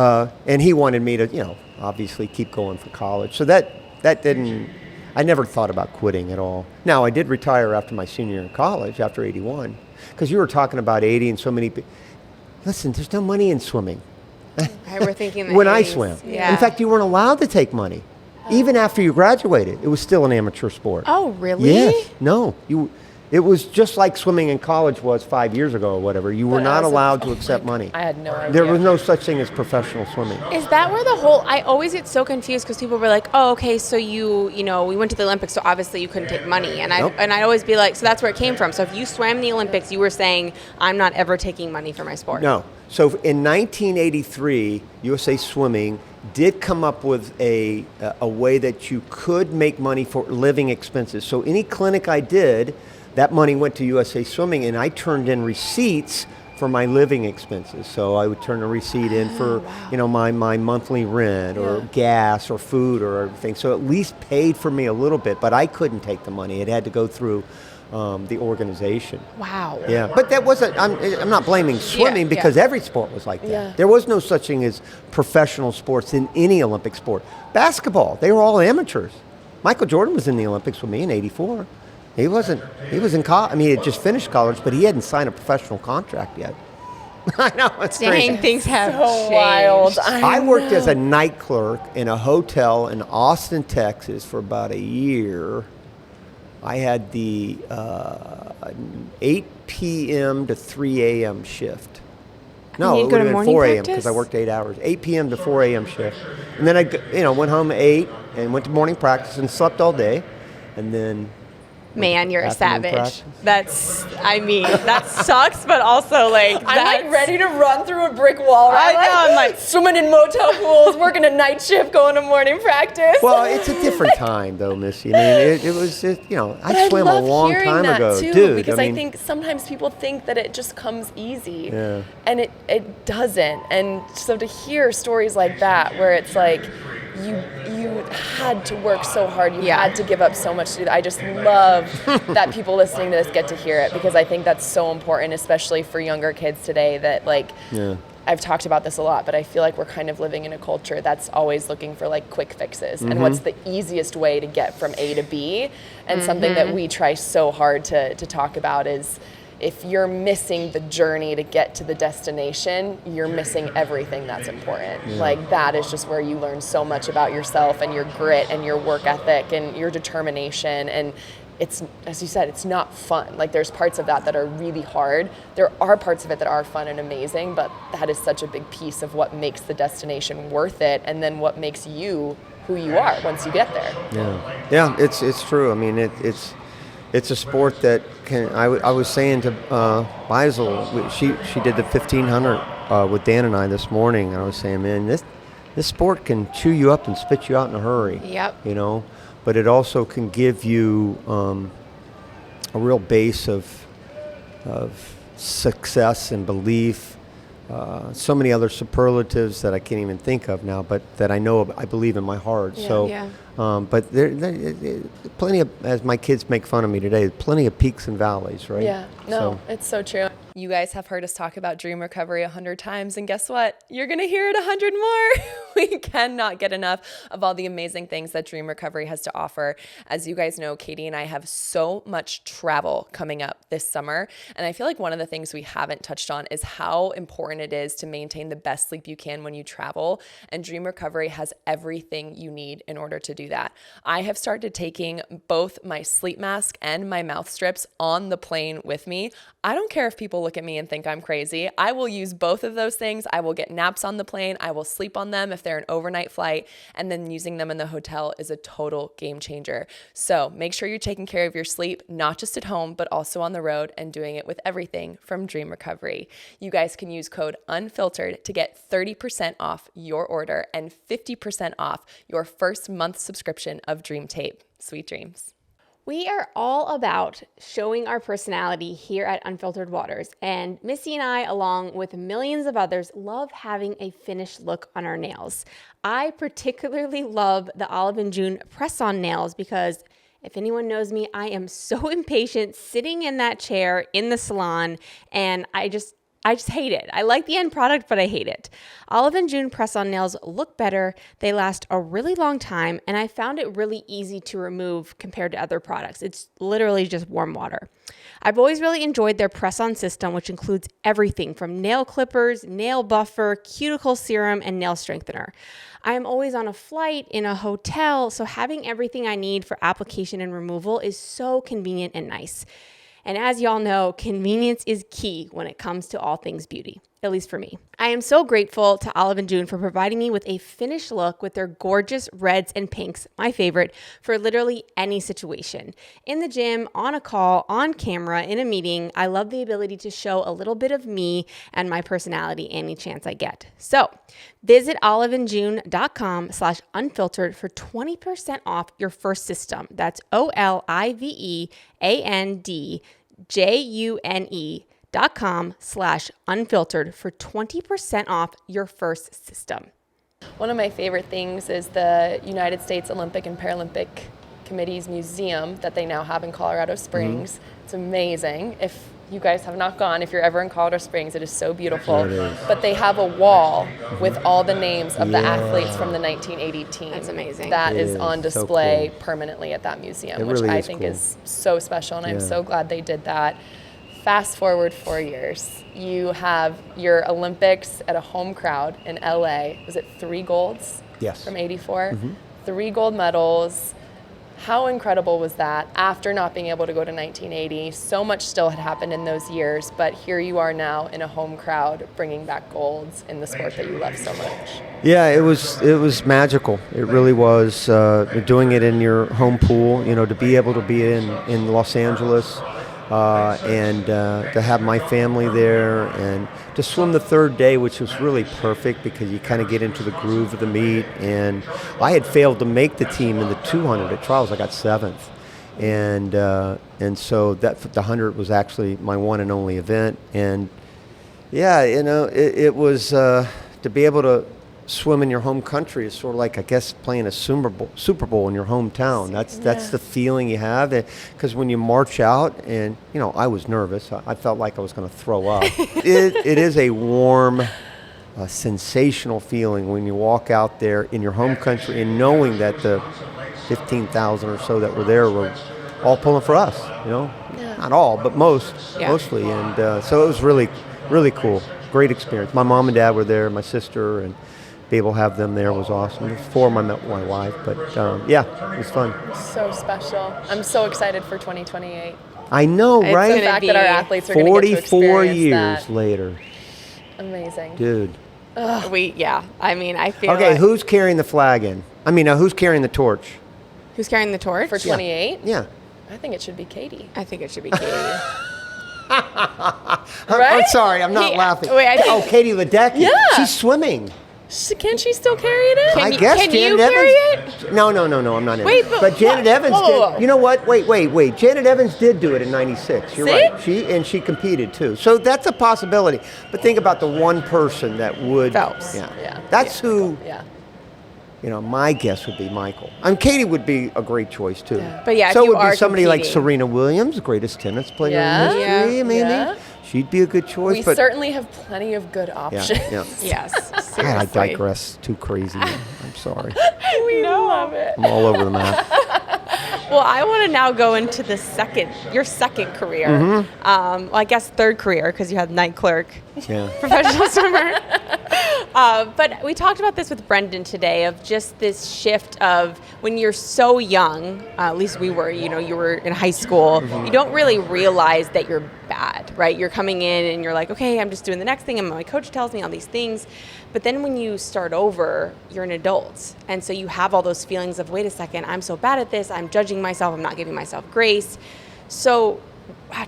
Speaker 3: and he wanted me to, obviously keep going for college. So that that didn't. I never thought about quitting at all. Now I did retire after my senior year in college, after 81, because you were talking about 80 and so many. Listen, there's no money in swimming.
Speaker 2: We're thinking
Speaker 3: when I swam.
Speaker 2: Yeah.
Speaker 3: In fact, you weren't allowed to take money. Even after you graduated, it was still an amateur sport.
Speaker 2: Oh, really?
Speaker 3: Yes. No. It was just like swimming in college was 5 years ago or whatever. You were not allowed to accept money.
Speaker 1: I had no idea.
Speaker 3: There was no such thing as professional swimming.
Speaker 2: Is that where I always get so confused because people were like, oh, okay, so we went to the Olympics, so obviously you couldn't take money. And
Speaker 3: Nope.
Speaker 2: I'd always be like, so that's where it came from. So if you swam in the Olympics, you were saying, I'm not ever taking money for my sport.
Speaker 3: No. So in 1983, USA Swimming did come up with a way that you could make money for living expenses. So any clinic I did, that money went to USA Swimming, and I turned in receipts for my living expenses. So I would turn a receipt in for my monthly rent or gas or food or everything. So at least paid for me a little bit, but I couldn't take the money. It had to go through the organization.
Speaker 2: Wow.
Speaker 3: Yeah, but that wasn't. I'm not blaming swimming because every sport was like that.
Speaker 1: Yeah.
Speaker 3: There was no such thing as professional sports in any Olympic sport. Basketball, they were all amateurs. Michael Jordan was in the Olympics with me in '84. He wasn't. He was in college. I mean, he had just finished college, but he hadn't signed a professional contract yet. I know, it's crazy.
Speaker 2: Dang, things have
Speaker 1: So
Speaker 2: changed.
Speaker 1: wild.
Speaker 3: I worked as a night clerk in a hotel in Austin, Texas for about a year. I had the 8 p.m. to 3 a.m. shift. No,
Speaker 2: you
Speaker 3: it would
Speaker 2: go to
Speaker 3: have been
Speaker 2: morning
Speaker 3: 4 a.m.
Speaker 2: practice?
Speaker 3: because I worked 8 hours. 8 p.m. to 4 a.m. shift. And then I went home at 8 and went to morning practice and slept all day. And then
Speaker 2: Man, you're a
Speaker 3: afternoon
Speaker 2: savage.
Speaker 3: practice.
Speaker 2: That sucks, but also like
Speaker 1: I'm like ready to run through a brick wall. Right?
Speaker 2: I know, I'm like
Speaker 1: swimming in motel pools, working a night shift, going to morning practice.
Speaker 3: Well, it's a different time, though, Missy. I mean, it was just, I swam a long time ago,
Speaker 1: too,
Speaker 3: dude.
Speaker 1: Because
Speaker 3: I
Speaker 1: I think sometimes people think that it just comes easy,
Speaker 3: Yeah.
Speaker 1: and it doesn't. And so to hear stories like that, where it's like you had to work so hard, you had to give up so much to do that. I just love that people listening to this get to hear it, because I think that's so important, especially for younger kids today. That I've talked about this a lot, but I feel like we're kind of living in a culture that's always looking for like quick fixes and what's the easiest way to get from A to B. And something that we try so hard to talk about is, if you're missing the journey to get to the destination, you're missing everything that's important.
Speaker 3: Yeah.
Speaker 1: Like, that is just where you learn so much about yourself and your grit and your work ethic and your determination. And it's, as you said, it's not fun. Like, there's parts of that are really hard. There are parts of it that are fun and amazing, but that is such a big piece of what makes the destination worth it, and then what makes you who you are once you get there.
Speaker 3: Yeah, it's true. I mean, it's a sport that can. I was saying to Beisel, she did the 1500 with Dan and I this morning, and I was saying, man, this sport can chew you up and spit you out in a hurry.
Speaker 2: Yep.
Speaker 3: But it also can give you a real base of success and belief. So many other superlatives that I can't even think of now, but that I know I believe in my heart. But there plenty of, as my kids make fun of me today, plenty of peaks and valleys, right?
Speaker 1: Yeah, no, it's so true. You guys have heard us talk about Dream Recovery 100 times, and guess what? You're going to hear it 100 more. We cannot get enough of all the amazing things that Dream Recovery has to offer. As you guys know, Katie and I have so much travel coming up this summer, and I feel like one of the things we haven't touched on is how important it is to maintain the best sleep you can when you travel, and Dream Recovery has everything you need in order to do that. I have started taking both my sleep mask and my mouth strips on the plane with me. I don't care if people look at me and think I'm crazy. I will use both of those things. I will get naps on the plane. I will sleep on them if they're an overnight flight, and then using them in the hotel is a total game changer. So make sure you're taking care of your sleep, not just at home, but also on the road, and doing it with everything from Dream Recovery. You guys can use code Unfiltered to get 30% off your order and 50% off your first month subscription of Dream Tape. Sweet dreams.
Speaker 2: We are all about showing our personality here at Unfiltered Waters, and Missy and I, along with millions of others, love having a finished look on our nails. I particularly love the Olive and June press-on nails because, if anyone knows me, I am so impatient sitting in that chair in the salon, and I just hate it. I like the end product, but I hate it. Olive & June press-on nails look better. They last a really long time, and I found it really easy to remove compared to other products. It's literally just warm water. I've always really enjoyed their press-on system, which includes everything from nail clippers, nail buffer, cuticle serum, and nail strengthener. I am always on a flight, in a hotel, so having everything I need for application and removal is so convenient and nice. And as y'all know, convenience is key when it comes to all things beauty, at least for me. I am so grateful to Olive & June for providing me with a finished look with their gorgeous reds and pinks, my favorite, for literally any situation. In the gym, on a call, on camera, in a meeting, I love the ability to show a little bit of me and my personality any chance I get. So visit oliveandjune.com/unfiltered for 20% off your first system. That's oliveandjune.com/unfiltered for 20% off your first system.
Speaker 1: One of my favorite things is the United States Olympic and Paralympic Committee's museum that they now have in Colorado Springs. It's amazing. If you guys have not gone, if you're ever in Colorado Springs, it is so beautiful.
Speaker 3: Sure it is.
Speaker 1: But they have a wall with all the names of the athletes from the 1980 team.
Speaker 2: That's amazing.
Speaker 1: That is on
Speaker 3: so
Speaker 1: display
Speaker 3: cool.
Speaker 1: permanently at that museum,
Speaker 3: It
Speaker 1: which
Speaker 3: really
Speaker 1: I
Speaker 3: is
Speaker 1: think
Speaker 3: cool.
Speaker 1: is so special, and I'm so glad they did that. Fast forward 4 years, you have your Olympics at a home crowd in LA. Was it 3 golds?
Speaker 3: Yes.
Speaker 1: From 84? 3 gold medals. How incredible was that after not being able to go to 1980? So much still had happened in those years, but here you are now in a home crowd bringing back golds in the sport that you love so much.
Speaker 3: Yeah, it was magical. It really was. Doing it in your home pool, to be able to be in Los Angeles, and to have my family there, and to swim the third day, which was really perfect because you kind of get into the groove of the meet. And I had failed to make the team in the 200 at trials. I got 7th, and so that the 100 was actually my one and only event. And yeah, it was to be able to swim in your home country is sort of like, I guess, playing a Super Bowl in your hometown. That's the feeling you have. Because when you march out, and I was nervous. I felt like I was going to throw up. It is a warm, sensational feeling when you walk out there in your home country and knowing that the 15,000 or so that were there were all pulling for us. Not all, but mostly. And so it was really, really cool. Great experience. My mom and dad were there, my sister, and be able to have them there was awesome. Before I met my wife, but yeah, it was fun.
Speaker 1: So special. I'm so excited for 2028.
Speaker 3: I know, right?
Speaker 1: The fact that our athletes are going to get to
Speaker 3: 44
Speaker 1: experience
Speaker 3: years
Speaker 1: that.
Speaker 3: later.
Speaker 1: Amazing.
Speaker 3: Dude.
Speaker 2: I feel
Speaker 3: Okay,
Speaker 2: like,
Speaker 3: who's carrying the flag in? who's carrying the torch?
Speaker 2: who's carrying the torch?
Speaker 1: For 28?
Speaker 3: Yeah.
Speaker 1: I think it should be Katie.
Speaker 2: I think it should be Katie.
Speaker 3: I'm sorry, I'm not laughing.
Speaker 2: Wait, I think-
Speaker 3: Katie Ledecky.
Speaker 1: Yeah.
Speaker 3: She's swimming.
Speaker 1: Can't she still carry it in?
Speaker 2: Can
Speaker 3: I
Speaker 2: you-
Speaker 3: guess
Speaker 2: can you
Speaker 3: Janet
Speaker 2: carry
Speaker 3: Evans. No, I'm not in.
Speaker 2: Wait,
Speaker 3: it.
Speaker 2: but
Speaker 3: Janet
Speaker 2: what?
Speaker 3: Evans
Speaker 2: Whoa.
Speaker 3: did. You know what? Wait. Janet Evans did do it in '96. You're
Speaker 1: See?
Speaker 3: right. She competed too. So that's a possibility. But think about the one person that would.
Speaker 2: Phelps.
Speaker 1: Yeah.
Speaker 3: That's
Speaker 1: Yeah.
Speaker 3: who.
Speaker 1: Yeah.
Speaker 3: My guess would be Michael. Katie would be a great choice too.
Speaker 1: Yeah.
Speaker 2: But yeah, if
Speaker 3: so
Speaker 2: you
Speaker 3: it would
Speaker 2: are
Speaker 3: be somebody like
Speaker 2: competing-
Speaker 3: Serena Williams, the greatest tennis player
Speaker 1: Yeah.
Speaker 3: in history.
Speaker 2: Yeah.
Speaker 3: Maybe
Speaker 1: Yeah.
Speaker 3: she'd be a good choice.
Speaker 1: We
Speaker 3: but
Speaker 1: certainly have plenty of good options.
Speaker 3: yeah.
Speaker 2: Yes,
Speaker 3: God,
Speaker 2: seriously.
Speaker 3: I digress too crazy. I'm sorry.
Speaker 1: We love it.
Speaker 3: I'm all over the map.
Speaker 2: Well, I want to now go into your second career.
Speaker 3: Mm-hmm.
Speaker 2: I guess third career because you had night clerk,
Speaker 3: Yeah.
Speaker 2: professional swimmer. But we talked about this with Brendan today of just this shift of when you're so young, at least we were, you were in high school, you don't really realize that you're bad, right? You're coming in and you're like, okay, I'm just doing the next thing and my coach tells me all these things. But then when you start over, you're an adult. And so you have all those feelings of, wait a second, I'm so bad at this. I'm judging myself. I'm not giving myself grace. So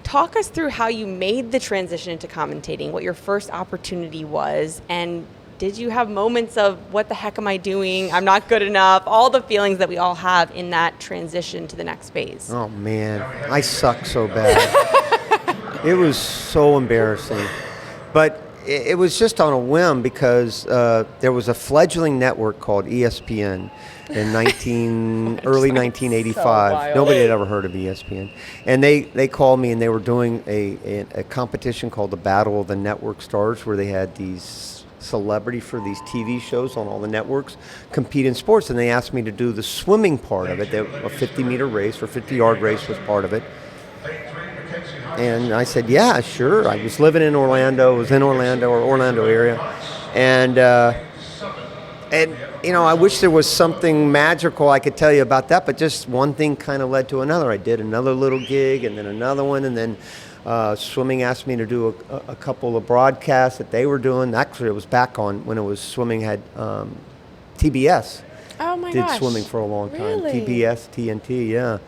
Speaker 2: talk us through how you made the transition into commentating, what your first opportunity was, and did you have moments of, what the heck am I doing? I'm not good enough. All the feelings that we all have in that transition to the next phase.
Speaker 3: Oh man, I suck so bad. It was so embarrassing. But it was just on a whim because there was a fledgling network called ESPN in early 1985.
Speaker 1: wild.
Speaker 3: Nobody had ever heard of ESPN, and they called me and they were doing a competition called the Battle of the Network Stars, where they had these celebrity for these TV shows on all the networks compete in sports, and they asked me to do the swimming part of it. A 50-meter race or 50-yard race was part of it. And I said, yeah, sure. I was living in Orlando, Orlando area. And I wish there was something magical I could tell you about that, but just one thing kind of led to another. I did another little gig and then another one, and then swimming asked me to do a couple of broadcasts that they were doing. Actually, it was back on when it was swimming had TBS.
Speaker 2: Oh, my
Speaker 3: did
Speaker 2: gosh.
Speaker 3: swimming for a long time.
Speaker 1: Really?
Speaker 3: TBS, TNT, yeah.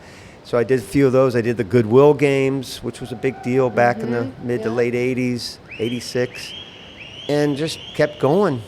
Speaker 3: So I did a few of those. I did the Goodwill Games, which was a big deal back in the mid to late 80s, 86, and just kept going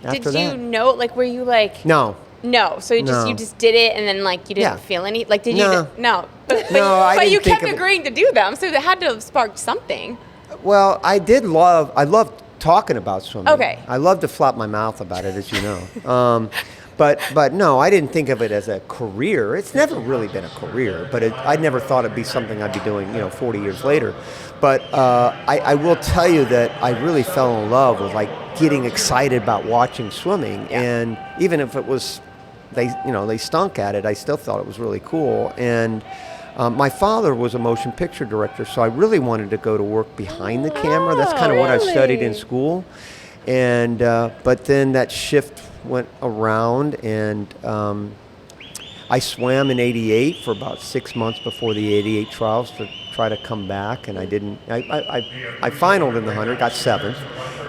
Speaker 3: after
Speaker 2: Did you
Speaker 3: that.
Speaker 2: know, like, were you like...
Speaker 3: No.
Speaker 2: No, so you just did it, and then, like, you didn't feel any... Like, did
Speaker 3: No.
Speaker 2: you... No. But
Speaker 3: I didn't
Speaker 2: you
Speaker 3: think
Speaker 2: kept
Speaker 3: of it.
Speaker 2: agreeing to do them, so it had to have sparked something.
Speaker 3: Well, I loved talking about swimming.
Speaker 2: Okay.
Speaker 3: I love to flap my mouth about it, as you know. But no, I didn't think of it as a career. It's never really been a career, but I never thought it'd be something I'd be doing, 40 years later. But I will tell you that I really fell in love with like getting excited about watching swimming, and even if it was, they stunk at it, I still thought it was really cool. And my father was a motion picture director, so I really wanted to go to work behind the camera. That's kind of what I studied in school. And but then that shift went around, and I swam in '88 for about 6 months before the '88 trials to try to come back, and I didn't. I finaled in the 100, got 7th,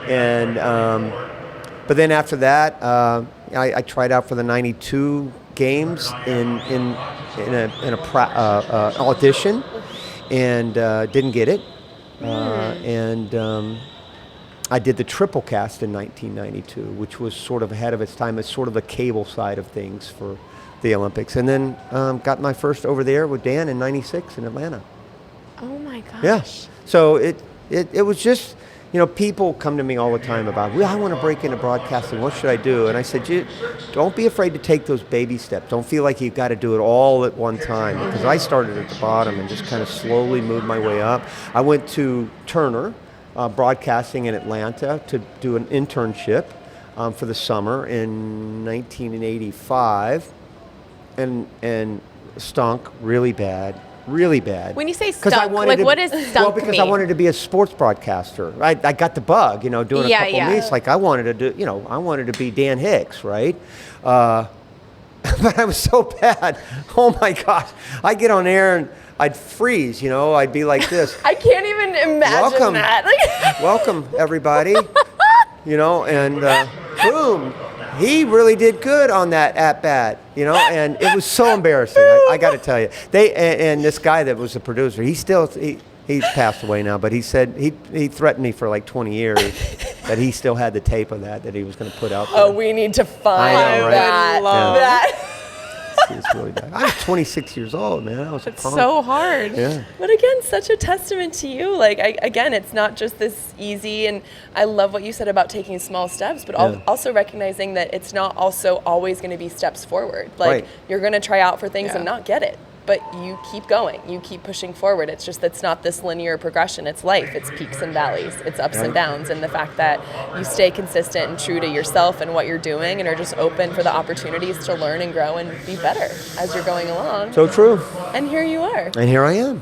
Speaker 3: and but then after that, I tried out for the '92 games in an audition, and didn't get it, and. I did the triple cast in 1992, which was sort of ahead of its time. It's sort of the cable side of things for the Olympics. And then got my first over there with Dan in '96 in Atlanta.
Speaker 2: Oh, my gosh.
Speaker 3: Yeah. So it was just, people come to me all the time about, I want to break into broadcasting. What should I do? And I said, don't be afraid to take those baby steps. Don't feel like you've got to do it all at one time. Because I started at the bottom and just kind of slowly moved my way up. I went to Turner. Broadcasting in Atlanta to do an internship for the summer in 1985, and stunk really bad.
Speaker 2: When you say stunk, what does stunk
Speaker 3: Well, because
Speaker 2: mean?
Speaker 3: I wanted to be a sports broadcaster. I got the bug, doing a couple meets. Like I wanted to do, I wanted to be Dan Hicks, right? But I was so bad. Oh my gosh! I get on air and I'd freeze, I'd be like this.
Speaker 1: I can't even imagine that.
Speaker 3: Welcome, everybody. And boom, he really did good on that at-bat, and it was so embarrassing. I got to tell you. And this guy that was the producer, he's passed away now, but he said he threatened me for like 20 years that he still had the tape of that he was going to put out there.
Speaker 1: Oh, we need to find
Speaker 3: I know, right?
Speaker 1: that.
Speaker 3: Yeah.
Speaker 1: Love that.
Speaker 3: It's really bad. I was 26 years old, man. I was a
Speaker 2: It's
Speaker 3: punk.
Speaker 2: so hard.
Speaker 3: Yeah.
Speaker 1: But again, such a testament to you. Like, again, it's not just this easy, and I love what you said about taking small steps, but also recognizing that it's not also always going to be steps forward. Like, you're going to try out for things and not get it, but you keep going. You keep pushing forward. It's just that's not this linear progression. It's life. It's peaks and valleys. It's ups and downs. And the fact that you stay consistent and true to yourself and what you're doing and are just open for the opportunities to learn and grow and be better as you're going along.
Speaker 3: So true.
Speaker 1: And here you are.
Speaker 3: And here I am.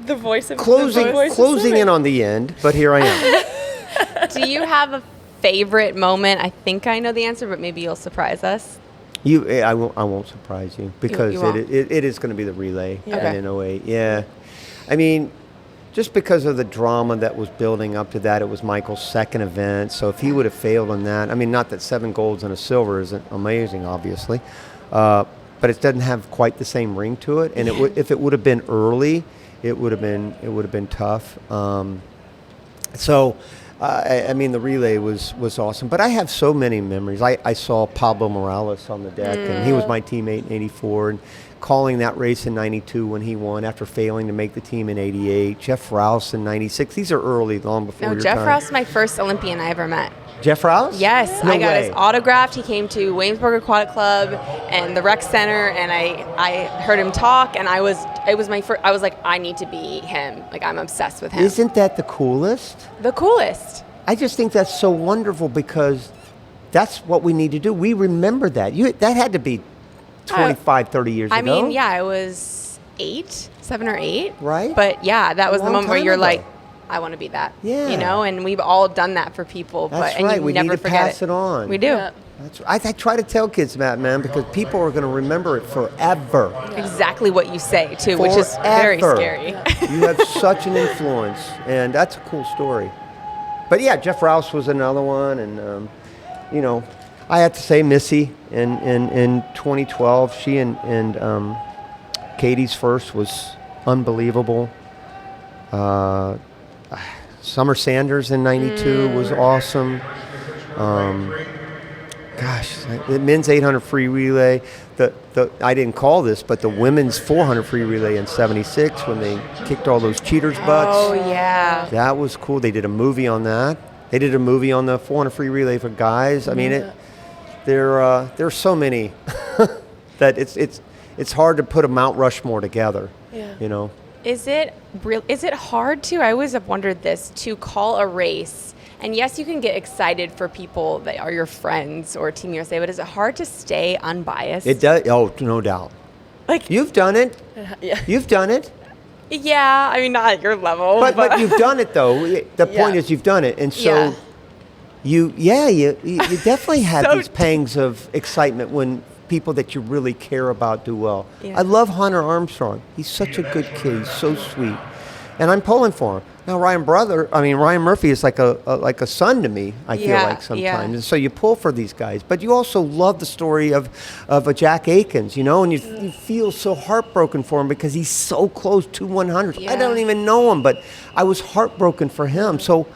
Speaker 1: The voice of
Speaker 3: Closing in on the end, but here I am.
Speaker 2: Do you have a favorite moment? I think I know the answer, but maybe you'll surprise us.
Speaker 3: I won't surprise you because
Speaker 2: you won't?
Speaker 3: it is going to be the relay
Speaker 2: Okay.
Speaker 3: in 08. Yeah. I mean, just because of the drama that was building up to that, it was Michael's second event. So if he would have failed on that, I mean, not that 7 golds and a silver isn't amazing, obviously, but it doesn't have quite the same ring to it. And if it would have been early, it would have been tough. I mean, the relay was awesome. But I have so many memories. I saw Pablo Morales on the deck, and he was my teammate in '84. And calling that race in 92 when he won after failing to make the team in 88. Jeff Rouse in 96. These are early, long before your
Speaker 2: Jeff
Speaker 3: time.
Speaker 2: Rouse is my first Olympian I ever met.
Speaker 3: Jeff Rouse?
Speaker 2: Yes,
Speaker 3: No
Speaker 2: I got
Speaker 3: way.
Speaker 2: his autograph. He came to Williamsburg Aquatic Club and the rec center, and I heard him talk, and I was like, I need to be him. Like, I'm obsessed with him.
Speaker 3: Isn't that the coolest?
Speaker 2: The coolest.
Speaker 3: I just think that's so wonderful because that's what we need to do. We remember that. That had to be 25, 30 years ago.
Speaker 2: I mean, yeah, I was 7 or 8.
Speaker 3: Right.
Speaker 2: But yeah, that was the
Speaker 3: long
Speaker 2: moment where
Speaker 3: time
Speaker 2: you're
Speaker 3: ago.
Speaker 2: like, I want to be that.
Speaker 3: Yeah.
Speaker 2: You know, and we've all done that for people.
Speaker 3: That's
Speaker 2: and
Speaker 3: right.
Speaker 2: you
Speaker 3: We
Speaker 2: never
Speaker 3: need to
Speaker 2: forget
Speaker 3: pass it on.
Speaker 2: We do.
Speaker 1: Yeah.
Speaker 3: That's right. I try to tell kids that, man, because people are going to remember it forever.
Speaker 2: Exactly what you say, too, which is very
Speaker 3: Forever.
Speaker 2: scary.
Speaker 3: You have such an influence, and that's a cool story. But yeah, Jeff Rouse was another one, and you know, I have to say Missy in 2012, she and Katie's first was unbelievable. Summer Sanders in 92 was awesome. The men's 800 free relay. I didn't call this, but the women's 400 free relay in 76 when they kicked all those cheaters' butts.
Speaker 2: Oh, yeah.
Speaker 3: That was cool. They did a movie on that. They did a movie on the 400 free relay for guys. I mean, there's so many that it's hard to put a Mount Rushmore together.
Speaker 1: Yeah.
Speaker 3: You know.
Speaker 2: Is it hard to? I always have wondered this, to call a race. And yes, you can get excited for people that are your friends or Team USA, but is it hard to stay unbiased?
Speaker 3: It does. Oh, no doubt.
Speaker 2: Like,
Speaker 3: You've done it.
Speaker 1: Yeah.
Speaker 3: You've done it.
Speaker 2: yeah, I mean, not at your level,
Speaker 3: But you've done it though. The point is you've done it, and so you definitely have
Speaker 2: So
Speaker 3: these pangs of excitement when people that you really care about do well.
Speaker 2: Yeah.
Speaker 3: I love Hunter Armstrong. He's such a good kid. He's so sweet, and I'm pulling for him. Now Ryan Murphy is like a son to me. I feel like sometimes, and so you pull for these guys. But you also love the story of a Jack Aikens, you know, and you feel so heartbroken for him because he's so close to 100.
Speaker 2: Yeah.
Speaker 3: I don't even know him, but I was heartbroken for him. So,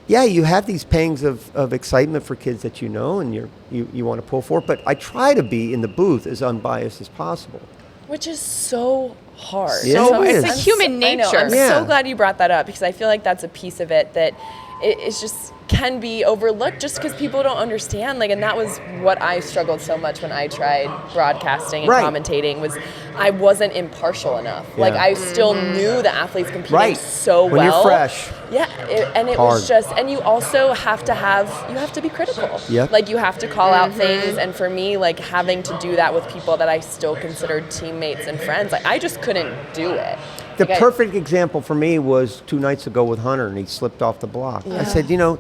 Speaker 3: yeah, you have these pangs of excitement for kids that you know and you want to pull for. But I try to be in the booth as unbiased as possible.
Speaker 1: Which is so hard.
Speaker 3: Yeah,
Speaker 1: So
Speaker 3: it is.
Speaker 2: It's a human
Speaker 1: I know,
Speaker 2: nature.
Speaker 1: I'm
Speaker 3: Yeah.
Speaker 1: so glad you brought that up because I feel like that's a piece of it that it's just can be overlooked just because people don't understand. Like, and that was what I struggled so much when I tried broadcasting and
Speaker 3: Right.
Speaker 1: commentating was I wasn't impartial enough.
Speaker 3: Yeah.
Speaker 1: Like, I still knew the athletes competing
Speaker 3: Right.
Speaker 1: so
Speaker 3: When
Speaker 1: well.
Speaker 3: you're fresh.
Speaker 1: Yeah, and it
Speaker 3: Hard.
Speaker 1: was just, and you also have to be critical.
Speaker 3: Yep.
Speaker 1: Like, you have to call out things, and for me, like, having to do that with people that I still considered teammates and friends, like, I just couldn't do it.
Speaker 3: The
Speaker 1: Like,
Speaker 3: perfect example for me was 2 nights ago with Hunter, and he slipped off the block. I said, you know,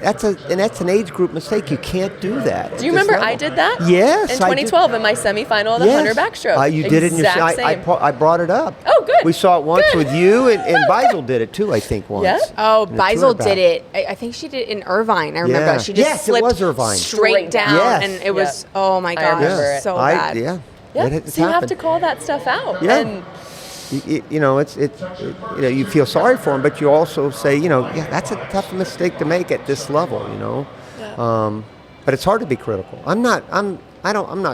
Speaker 3: that's an age group mistake. You can't do that.
Speaker 1: Do you remember I did that?
Speaker 3: Yes,
Speaker 1: In
Speaker 3: I did.
Speaker 1: 2012 in my semifinal of the 100 backstroke.
Speaker 3: You did it in your.
Speaker 1: Exact same.
Speaker 3: I brought it up.
Speaker 1: Oh, good.
Speaker 3: We saw it once
Speaker 1: Good.
Speaker 3: with you, and Beisel did it too. I think once.
Speaker 1: Yeah?
Speaker 2: Oh,
Speaker 3: In the
Speaker 2: Beisel
Speaker 3: 200
Speaker 2: did it. I think she did it in Irvine. I remember.
Speaker 3: Yeah.
Speaker 2: She just
Speaker 3: Yes, it
Speaker 2: slipped
Speaker 3: was Irvine.
Speaker 2: straight down,
Speaker 3: Yes.
Speaker 2: and it was, oh my gosh,
Speaker 1: remember it.
Speaker 2: so bad.
Speaker 3: Yeah.
Speaker 1: Yeah,
Speaker 3: It's
Speaker 1: so you have
Speaker 3: happened.
Speaker 1: to call that stuff out.
Speaker 3: Yeah.
Speaker 1: And
Speaker 3: You know, you feel sorry for him, but you also say, you know, yeah, that's a tough mistake to make at this level, you know.
Speaker 1: Yeah.
Speaker 3: But it's hard to be critical. I'm not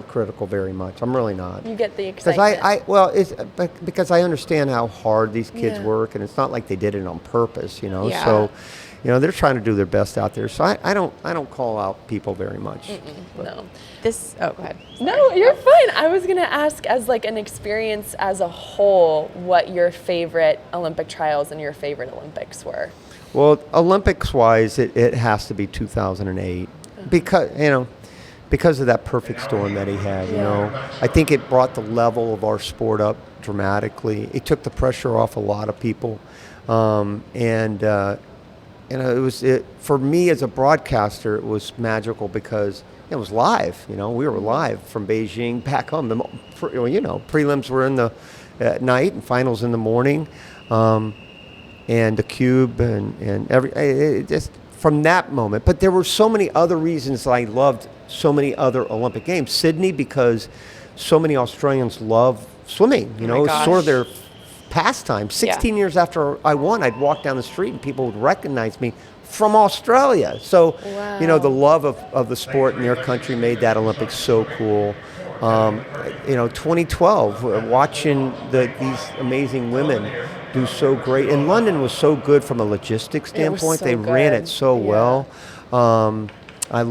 Speaker 3: critical very much. I'm really not.
Speaker 1: you get the
Speaker 3: Because
Speaker 1: excitement.
Speaker 3: because I understand how hard these kids
Speaker 1: Yeah.
Speaker 3: work, and it's not like they did it on purpose, you know.
Speaker 2: Yeah.
Speaker 3: So, you know, they're trying to do their best out there. So I don't call out people very much.
Speaker 1: No.
Speaker 2: Oh, go ahead.
Speaker 1: No, you're fine. I was going to ask, as like an experience as a whole, what your favorite Olympic trials and your favorite Olympics were.
Speaker 3: Well, Olympics-wise, it has to be 2008 because of that perfect storm that he had. You know, I think it brought the level of our sport up dramatically. It took the pressure off a lot of people, you know, for me as a broadcaster, it was magical because it was live. You know, we were live from Beijing back home. You know, prelims were at night and finals in the morning, and the cube and just from that moment. But there were so many other reasons I loved so many other Olympic Games. Sydney, because so many Australians love swimming. You know, it's sort of their pastime. 16 years after I won, I'd walk down the street and people would recognize me from Australia. So, you know, the love of the sport in their country made that Olympics so cool. 2012, watching these amazing women do so great. And London was so good from a logistics standpoint.
Speaker 1: so
Speaker 3: they ran
Speaker 1: good.
Speaker 3: it so
Speaker 1: Yeah.
Speaker 3: well. I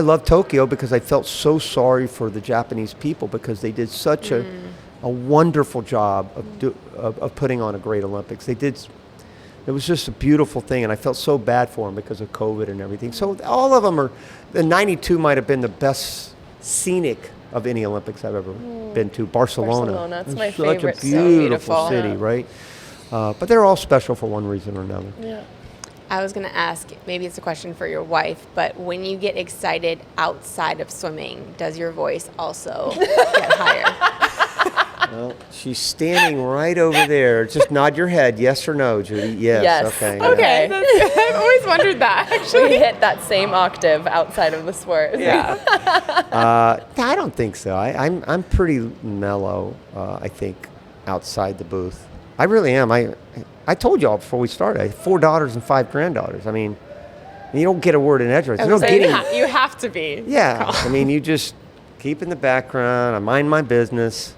Speaker 3: loved Tokyo because I felt so sorry for the Japanese people because they did such a wonderful job of putting on a great Olympics. It was just a beautiful thing, and I felt so bad for them because of COVID and everything. So all of them the 92 might have been the best scenic of any Olympics I've ever been to. Barcelona.
Speaker 1: That's
Speaker 3: It's
Speaker 1: my
Speaker 3: such
Speaker 1: favorite.
Speaker 3: a
Speaker 1: So
Speaker 3: beautiful
Speaker 1: beautiful.
Speaker 3: city,
Speaker 1: Yeah.
Speaker 3: right? But they're all special for one reason or another.
Speaker 1: Yeah.
Speaker 2: I was going to ask, maybe it's a question for your wife, but when you get excited outside of swimming, does your voice also get higher?
Speaker 3: Well, she's standing right over there. Just nod your head, yes or no, Judy. Yes.
Speaker 1: Yes.
Speaker 3: Okay.
Speaker 1: Okay.
Speaker 2: I've always wondered that, actually.
Speaker 1: We hit that same octave outside of the sport.
Speaker 2: Yeah.
Speaker 3: I don't think so. I'm pretty mellow. I think outside the booth, I really am. I told y'all before we started, I have 4 daughters and 5 granddaughters. I mean, you don't get a word in edgewise. There's no getting.
Speaker 2: You have to be.
Speaker 3: Yeah. I mean, you just keep in the background. I mind my business.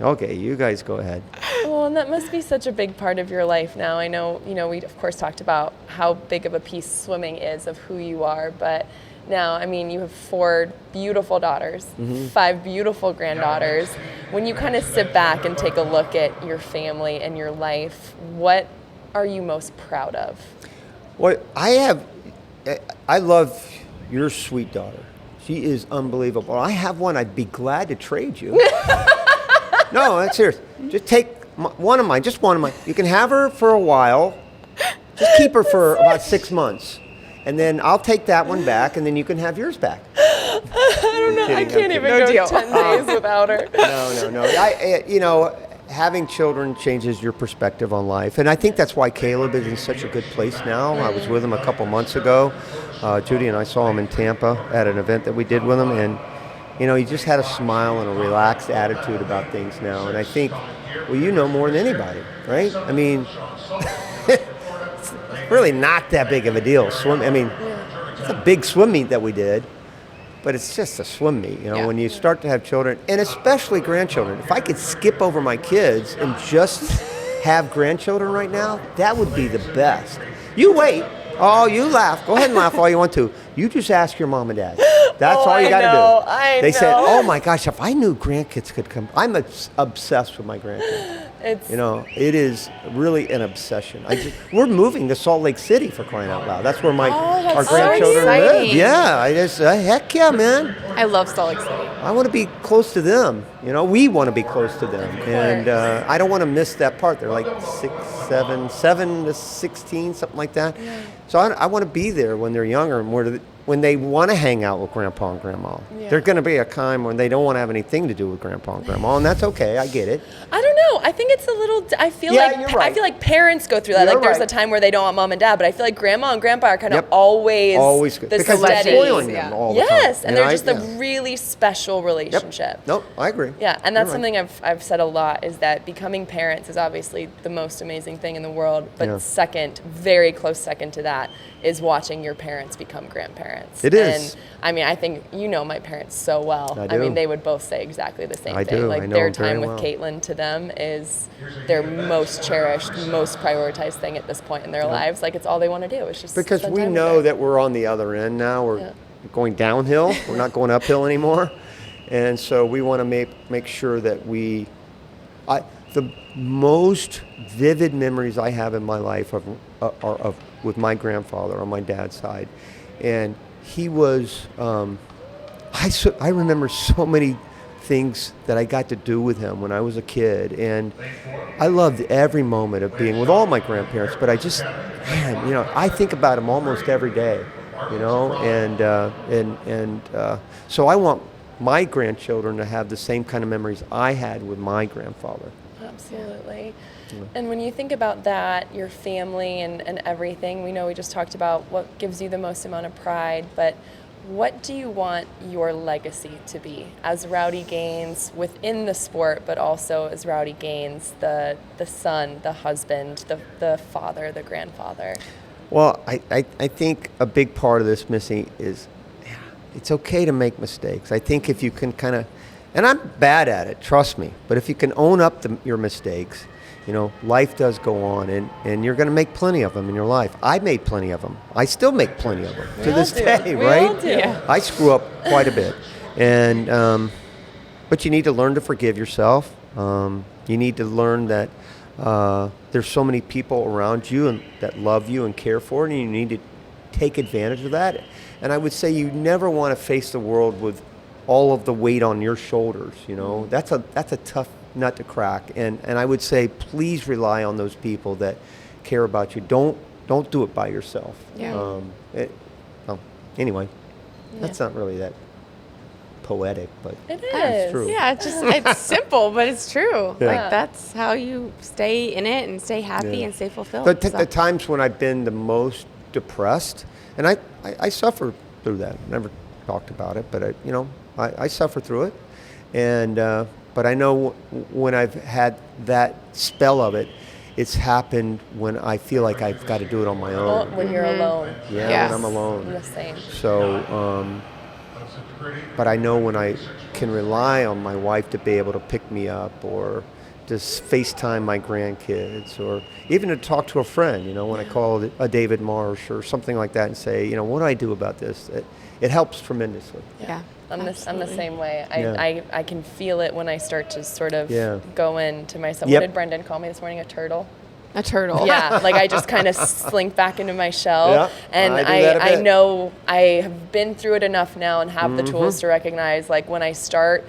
Speaker 3: Okay, you guys go ahead.
Speaker 1: Well, and that must be such a big part of your life now. I know, we of course talked about how big of a piece swimming is of who you are, but now, I mean, you have 4 beautiful daughters, 5 beautiful granddaughters. When you kind of sit back and take a look at your family and your life, what are you most proud of?
Speaker 3: Well, I love your sweet daughter. She is unbelievable. I have one. I'd be glad to trade you. No, that's serious. Just take one of mine. Just one of mine. You can have her for a while. Just keep her for about 6 months. And then I'll take that one back, and then you can have yours back.
Speaker 1: I don't know. I can't even go 10 days without her.
Speaker 3: No. Having children changes your perspective on life. And I think that's why Caleb is in such a good place now. I was with him a couple months ago. Judy and I saw him in Tampa at an event that we did with him. And, he just had a smile and a relaxed attitude about things now. And I think, you know more than anybody, right? I mean, it's really not that big of a deal. It's a big swim meet that we did. But it's just a swim meet, when you start to have children, and especially grandchildren. If I could skip over my kids and just have grandchildren right now, that would be the best. You wait. Oh, you laugh. Go ahead and laugh all you want to. You just ask your mom and dad. That's all you got to do.
Speaker 1: I
Speaker 3: They
Speaker 1: know.
Speaker 3: said, oh my gosh, if I knew grandkids could come. I'm obsessed with my grandkids. It is really an obsession. We're moving to Salt Lake City, for crying out loud. That's where our
Speaker 2: so
Speaker 3: grandchildren live.
Speaker 2: exciting.
Speaker 3: Yeah, heck yeah, man.
Speaker 2: I love Salt Lake City.
Speaker 3: I want to be close to them. We want to be close to them. And I don't want to miss that part. They're like 7 to 16, something like that. Yeah. So I want to be there when they're younger and when they want to hang out with Grandpa and Grandma. Yeah. There's going to be a time when they don't want to have anything to do with Grandpa and Grandma, and that's okay. I get it.
Speaker 1: I don't know. I think it's a little. I feel like parents go through that.
Speaker 3: You're
Speaker 1: there's
Speaker 3: right.
Speaker 1: a time where they don't want mom and dad, but I feel like grandma and grandpa are kind of always
Speaker 3: good.
Speaker 1: the
Speaker 3: Because
Speaker 1: steady.
Speaker 3: they're spoiling them all the time.
Speaker 1: Yes, and they're just a really special relationship.
Speaker 3: Yep. Nope, I agree.
Speaker 1: Yeah, and that's something I've said a lot is that becoming parents is obviously the most amazing thing in the world, but second, very close second to that, is watching your parents become grandparents.
Speaker 3: It is.
Speaker 1: And I think my parents so well.
Speaker 3: I do.
Speaker 1: I mean, they would both say exactly the same
Speaker 3: I
Speaker 1: thing.
Speaker 3: do.
Speaker 1: Like
Speaker 3: I know
Speaker 1: their
Speaker 3: them very
Speaker 1: time with
Speaker 3: well.
Speaker 1: Caitlin to them is their most cherished, most prioritized thing at this point in their lives. Like it's all they want to do. It's just
Speaker 3: because
Speaker 1: spend
Speaker 3: we
Speaker 1: time
Speaker 3: know
Speaker 1: with her.
Speaker 3: that we're on the other end now. We're going downhill. We're not going uphill anymore. And so we want to make sure that the most vivid memories I have in my life are with my grandfather on my dad's side. And he was, I remember so many things that I got to do with him when I was a kid. And I loved every moment of being with all my grandparents, but I think about him almost every day, so I want my grandchildren to have the same kind of memories I had with my grandfather.
Speaker 1: Absolutely. And when you think about that, your family and everything, we just talked about what gives you the most amount of pride, but what do you want your legacy to be as Rowdy Gaines within the sport, but also as Rowdy Gaines, the son, the husband, the father, the grandfather?
Speaker 3: Well, I think a big part of this, Missy, is it's okay to make mistakes. I think if you can kind of, and I'm bad at it, trust me, but if you can own up to your mistakes, life does go on, and you're going to make plenty of them in your life. I made plenty of them. I still make plenty of them to this day,
Speaker 1: We
Speaker 3: right?
Speaker 1: all do.
Speaker 2: Yeah.
Speaker 3: I screw up quite a bit, and but you need to learn to forgive yourself. You need to learn that there's so many people around you and that love you and care for you, and you need to take advantage of that. And I would say you never want to face the world with all of the weight on your shoulders. That's a tough nut to crack. And I would say please rely on those people that care about you. Don't do it by yourself.
Speaker 2: Yeah.
Speaker 3: Anyway, that's not really that poetic, but
Speaker 1: It
Speaker 3: it's
Speaker 1: is.
Speaker 3: true.
Speaker 2: Yeah, it's simple, but it's true.
Speaker 3: Yeah.
Speaker 2: Like that's how you stay in it and stay happy
Speaker 3: Yeah.
Speaker 2: and stay fulfilled.
Speaker 3: The times when I've been the most depressed, and I suffer through that. Never talked about it, but I suffer through it, and but I know when I've had that spell of it, it's happened when I feel like I've got to do it on my own.
Speaker 1: When you're alone.
Speaker 3: Yeah,
Speaker 2: Yes.
Speaker 3: when I'm alone.
Speaker 1: I'm the same.
Speaker 3: So, but I know when I can rely on my wife to be able to pick me up, or just FaceTime my grandkids, or even to talk to a friend, when I call a David Marsh or something like that and say, what do I do about this? It helps tremendously.
Speaker 2: Yeah.
Speaker 1: I'm the same way.
Speaker 3: Yeah.
Speaker 1: I can feel it when I start to sort of
Speaker 3: Yeah.
Speaker 1: go into myself.
Speaker 3: Yep.
Speaker 1: What did Brendan call me this morning? A turtle?
Speaker 2: A turtle.
Speaker 1: Yeah, like I just kind of slink back into my shell.
Speaker 3: Yeah,
Speaker 1: And
Speaker 3: I do that a
Speaker 1: I
Speaker 3: bit.
Speaker 1: know I have been through it enough now and have the tools to recognize, like, when I start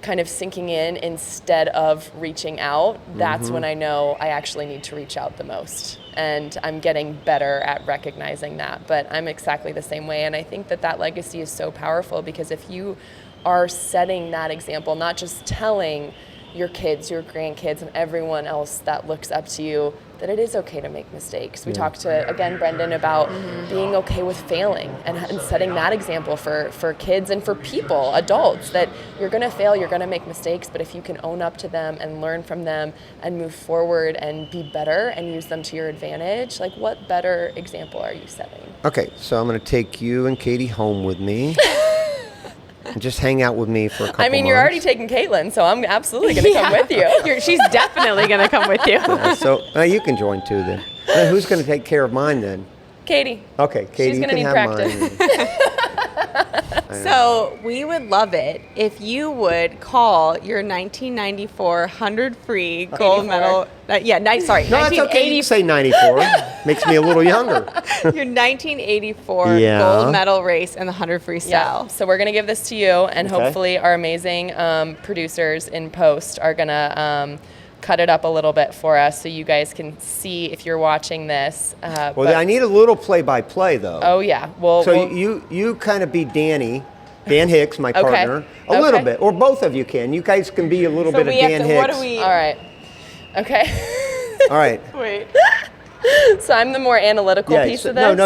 Speaker 1: kind of sinking in instead of reaching out, that's when I know I actually need to reach out the most. And I'm getting better at recognizing that. But I'm exactly the same way. And I think that legacy is so powerful, because if you are setting that example, not just telling your kids, your grandkids, and everyone else that looks up to you that it is okay to make mistakes. We talked to, again, Brendan, about being okay with failing and setting that example for kids and for people, adults, that you're going to fail, you're going to make mistakes, but if you can own up to them and learn from them and move forward and be better and use them to your advantage, like, what better example are you setting?
Speaker 3: Okay, so I'm going to take you and Katie home with me. And just hang out with me for a couple
Speaker 1: I mean, you're already
Speaker 3: months.
Speaker 1: taking Caitlin, so I'm absolutely going to come with you.
Speaker 2: She's definitely going to come with you.
Speaker 3: So you can join too then. Who's going to take care of mine then?
Speaker 1: Katie.
Speaker 3: Okay, Katie,
Speaker 1: She's
Speaker 3: you
Speaker 1: gonna
Speaker 3: can
Speaker 1: need
Speaker 3: have
Speaker 1: practice.
Speaker 3: mine.
Speaker 2: So we would love it if you would call your 1994 100 free gold
Speaker 1: 84.
Speaker 2: medal. Sorry,
Speaker 3: No, that's okay. You can say 94. Makes me a little younger.
Speaker 2: your 1984
Speaker 3: Yeah.
Speaker 2: gold medal race in the 100 freestyle.
Speaker 1: Yeah. So we're gonna give this to you, and
Speaker 3: Okay.
Speaker 1: hopefully our amazing producers in post are gonna cut it up a little bit for us, so you guys can see if you're watching this.
Speaker 3: Well,
Speaker 1: but-
Speaker 3: I need a little play-by-play though.
Speaker 1: Oh yeah. Well.
Speaker 3: So
Speaker 1: we'll-
Speaker 3: you kind of be Dan Hicks, my
Speaker 1: Okay.
Speaker 3: partner, a little
Speaker 1: Okay.
Speaker 3: bit, or both of you can. You guys can be a little
Speaker 2: So
Speaker 3: bit of
Speaker 2: we have
Speaker 3: Dan
Speaker 2: to.
Speaker 3: Hicks.
Speaker 2: What do we?
Speaker 1: All right. Okay.
Speaker 3: All right.
Speaker 2: Wait.
Speaker 1: So I'm the more analytical piece of this.
Speaker 3: No,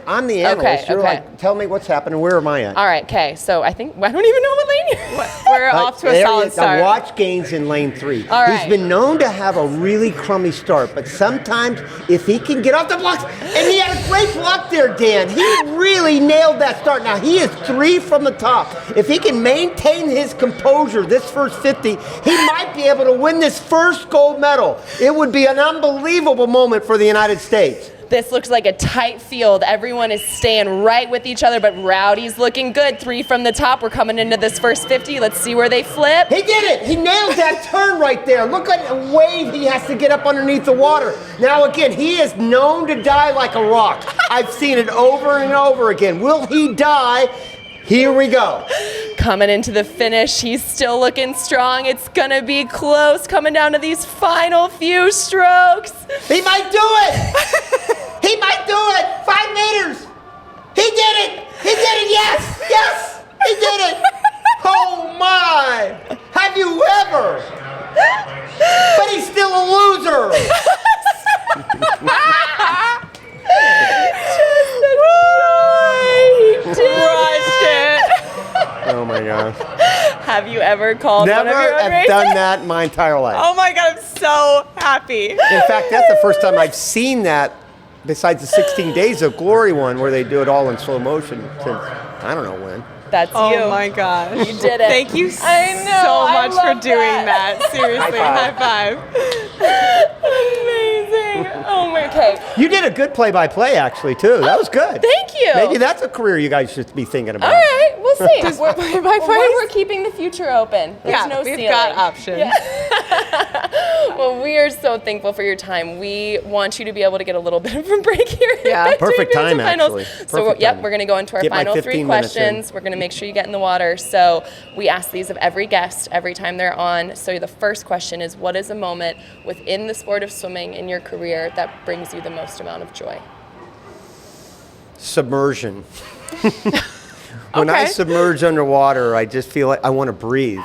Speaker 3: I'm the analyst. You're
Speaker 1: okay.
Speaker 3: like, tell me what's happening. Where am I at?
Speaker 1: All right. Okay. So I don't even know what lane you're.
Speaker 2: We're off to a
Speaker 3: There
Speaker 2: solid
Speaker 3: he is. Now
Speaker 2: start.
Speaker 3: watch Gaines in lane 3.
Speaker 1: All right.
Speaker 3: He's been known to have a really crummy start, but sometimes if he can get off the blocks, and he had a great block there, Dan. He really nailed that start. Now he is 3 from the top. If he can maintain his composure this first 50, he might be able to win this first gold medal. It would be an unbelievable moment for the United States.
Speaker 1: This looks like a tight field. Everyone is staying right with each other, but Rowdy's looking good. 3 from the top. We're coming into this first 50. Let's see where they flip.
Speaker 3: He did it! He nailed that turn right there. Look at the wave he has to get up underneath the water. Now again, he is known to die like a rock. I've seen it over and over again. Will he die? Here we go.
Speaker 1: Coming into the finish, he's still looking strong. It's gonna be close, coming down to these final few strokes.
Speaker 3: He might do it! He might do it! 5 meters! He did it! He did it! Yes! Yes! He did it! Oh my! Have you ever? But he's still a loser!
Speaker 1: He did.
Speaker 3: Oh my gosh.
Speaker 1: Have you ever called one
Speaker 3: Never
Speaker 1: of your own
Speaker 3: have
Speaker 1: races?
Speaker 3: done that in my entire life.
Speaker 2: Oh my God, I'm so happy.
Speaker 3: In fact, that's the first time I've seen that, besides the 16 Days of Glory one, where they do it all in slow motion since, I don't know when.
Speaker 1: That's you.
Speaker 2: Oh my gosh.
Speaker 1: You did it.
Speaker 2: Thank you
Speaker 1: I know,
Speaker 2: so
Speaker 1: I
Speaker 2: much for
Speaker 1: love
Speaker 2: doing
Speaker 1: that.
Speaker 2: that. Seriously, high five.
Speaker 1: Amazing. Oh my. Okay.
Speaker 3: You did a good play-by-play, actually, too. That was good.
Speaker 1: Thank you.
Speaker 3: Maybe that's a career you guys should be thinking about.
Speaker 1: All right, we'll see.
Speaker 2: Just
Speaker 1: We're,
Speaker 2: play-by-plays?
Speaker 1: we're keeping the future open. There's no
Speaker 2: we've
Speaker 1: ceiling.
Speaker 2: got options.
Speaker 1: Well, we are so thankful for your time. We want you to be able to get a little bit of a break here.
Speaker 2: Yeah.
Speaker 3: Perfect
Speaker 1: between
Speaker 3: time,
Speaker 1: the finals.
Speaker 3: actually.
Speaker 1: So,
Speaker 3: Perfect
Speaker 1: yep,
Speaker 3: timing.
Speaker 1: we're going to go into our
Speaker 3: Get my
Speaker 1: final
Speaker 3: 15
Speaker 1: three
Speaker 3: minutes in.
Speaker 1: questions. We're going to make sure you get in the water. So we ask these of every guest every time they're on. So the first question is, what is a moment within the sport of swimming in your career that brings you the most amount of joy?
Speaker 3: Submersion. When I
Speaker 2: Okay.
Speaker 3: submerge underwater, I just feel like I want to breathe,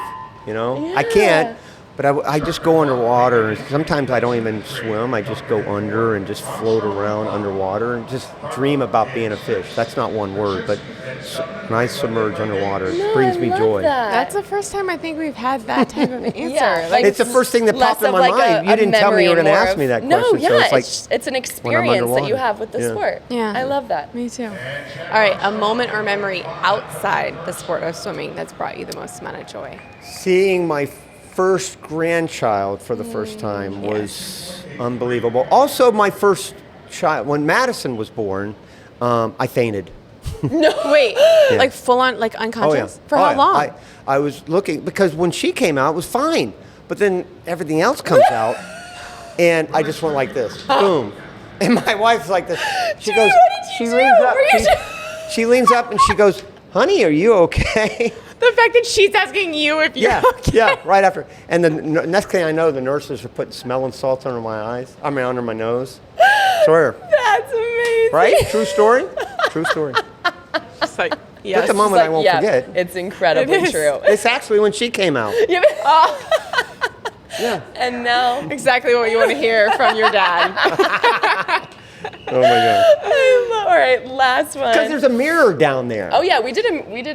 Speaker 3: you know? I can't, but I just go underwater. And sometimes I don't even swim. I just go under and just float around underwater and just dream about being a fish. That's not one word, but when I submerge underwater, it brings me joy.
Speaker 2: That's the first time I think we've had that type of answer.
Speaker 1: Yeah,
Speaker 2: like,
Speaker 3: It's the first thing that
Speaker 1: less
Speaker 3: popped in
Speaker 1: of
Speaker 3: my
Speaker 1: like
Speaker 3: mind.
Speaker 1: a
Speaker 3: You didn't tell me you were
Speaker 1: memory
Speaker 3: going to
Speaker 1: and more
Speaker 3: ask me that
Speaker 1: no,
Speaker 3: question.
Speaker 1: yeah,
Speaker 3: So it's like
Speaker 1: it's an
Speaker 3: when I'm
Speaker 1: experience that you
Speaker 3: underwater.
Speaker 1: have with the
Speaker 3: Yeah.
Speaker 1: sport.
Speaker 2: Yeah.
Speaker 1: I love that.
Speaker 2: me too. All right, a moment or memory outside the sport of swimming that's brought you the most amount of joy.
Speaker 3: seeing my first grandchild for the first time was unbelievable. Also, my first child, when Madison was born, I fainted.
Speaker 2: Wait, like full on, like unconscious? For how long?
Speaker 3: I was looking, because when she came out, it was fine. But then everything else comes out, and I just went like this, boom. And my wife's like this. She goes, she leans up. She leans up and she goes, "Honey, are you okay?"
Speaker 2: The fact that she's asking you if you're
Speaker 3: Yeah,
Speaker 2: okay.
Speaker 3: yeah, right after. And the next thing I know, the nurses are putting smelling salts under my eyes. I mean, under my nose. Swear.
Speaker 1: That's amazing.
Speaker 3: Right? True story? True story.
Speaker 2: Just like, yes.
Speaker 3: That's a moment I won't forget.
Speaker 1: It's incredibly
Speaker 2: It is.
Speaker 1: true.
Speaker 3: It's actually when she came out. Yeah.
Speaker 1: And now,
Speaker 2: Exactly what you want to hear from your dad.
Speaker 3: Oh my God.
Speaker 1: all right, last one.
Speaker 3: Because there's a mirror down there.
Speaker 1: Oh yeah, we did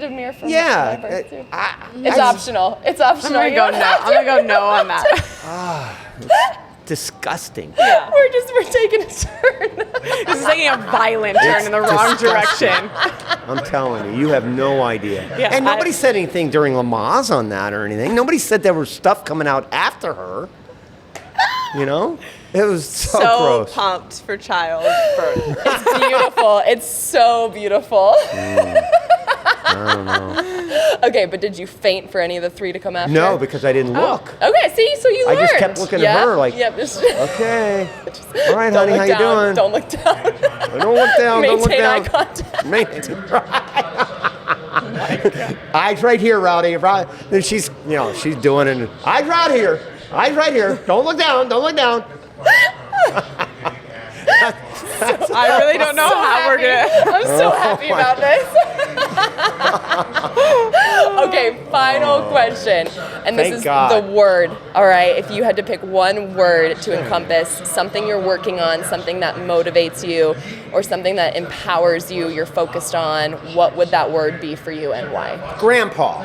Speaker 1: a mirror from
Speaker 3: Yeah.
Speaker 1: my birth too.
Speaker 3: I-
Speaker 1: It's optional. It's optional.
Speaker 2: I'm
Speaker 1: You
Speaker 2: gonna go
Speaker 1: don't
Speaker 2: no.
Speaker 1: have
Speaker 2: I'm gonna go no on that.
Speaker 3: Disgusting.
Speaker 1: to. We're taking a turn.
Speaker 2: This is taking a violent turn in the wrong
Speaker 3: disgusting.
Speaker 2: direction.
Speaker 3: I'm telling you, you have no idea.
Speaker 2: Yeah,
Speaker 3: And nobody said anything during Lamaze on that or anything. Nobody said there was stuff coming out after her. You know? It was so gross.
Speaker 2: pumped for childbirth.
Speaker 1: It's beautiful. It's so beautiful.
Speaker 3: I don't know.
Speaker 1: Okay, but did you faint for any of the three to come after?
Speaker 3: No, because I didn't look.
Speaker 1: Okay, see, so you
Speaker 3: I
Speaker 1: learned.
Speaker 3: just kept looking at
Speaker 1: Yeah?
Speaker 3: her like,
Speaker 1: Yep, just
Speaker 3: Okay. All right,
Speaker 1: don't
Speaker 3: honey, how
Speaker 1: look
Speaker 3: you
Speaker 1: down.
Speaker 3: doing?
Speaker 1: Don't look down.
Speaker 3: Don't look down. Don't look
Speaker 1: Maintain eye
Speaker 3: down.
Speaker 1: contact.
Speaker 3: Eyes right here, Rowdy. Then she's, she's doing it. Eyes right here. Eyes right here. Don't look down. Don't look down.
Speaker 2: I really don't know how we're gonna.
Speaker 1: I'm so happy about this. Okay, final question. And this
Speaker 3: Thank
Speaker 1: is
Speaker 3: God.
Speaker 1: the word, all right? If you had to pick one word to encompass something you're working on, something that motivates you, or something that empowers you, you're focused on, what would that word be for you and why?
Speaker 3: Grandpa.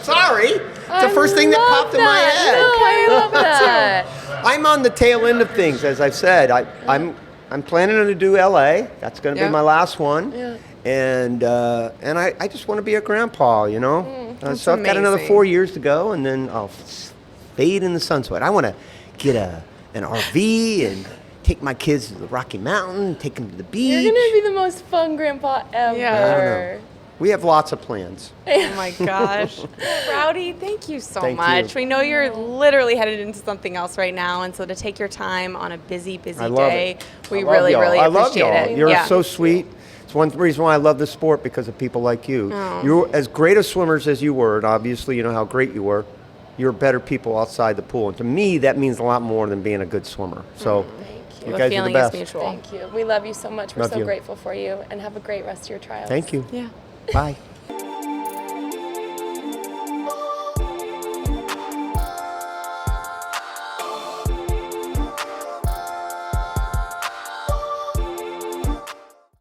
Speaker 3: Sorry. It's the first thing that popped in my head.
Speaker 1: No, I love that.
Speaker 3: I'm on the tail end of things, as I've said. I'm planning to do LA. That's going to
Speaker 2: Yeah.
Speaker 3: be my last one.
Speaker 1: Yeah.
Speaker 3: And I just want to be a grandpa,
Speaker 2: That's
Speaker 3: so I've got another
Speaker 2: amazing.
Speaker 3: 4 years to go, and then I'll fade in the sunset. I want to get an RV and take my kids to the Rocky Mountain, take them to the beach.
Speaker 1: You're going to be the most fun grandpa ever.
Speaker 2: Yeah.
Speaker 3: I don't know. We have lots of plans.
Speaker 2: Oh my gosh. Rowdy, thank you so
Speaker 3: Thank
Speaker 2: much.
Speaker 3: you.
Speaker 2: We know you're literally headed into something else right now, and so to take your time on a busy
Speaker 3: I love
Speaker 2: day,
Speaker 3: it.
Speaker 2: we
Speaker 3: I love
Speaker 2: really,
Speaker 3: y'all.
Speaker 2: really
Speaker 3: I love
Speaker 2: appreciate
Speaker 3: y'all.
Speaker 2: it.
Speaker 3: You're
Speaker 2: Yeah.
Speaker 3: so sweet. It's one reason why I love this sport, because of people like you.
Speaker 2: Oh.
Speaker 3: You're as great as swimmers as you were, and obviously you know how great you were. You're better people outside the pool, and to me that means a lot more than being a good swimmer. So you
Speaker 2: The
Speaker 3: guys are the
Speaker 2: feeling
Speaker 3: best.
Speaker 2: is mutual.
Speaker 1: Thank you. We love you so much. We're
Speaker 3: Love
Speaker 1: so
Speaker 3: you.
Speaker 1: grateful for you, and have a great rest of your trials.
Speaker 3: Thank you.
Speaker 2: Yeah.
Speaker 3: Bye.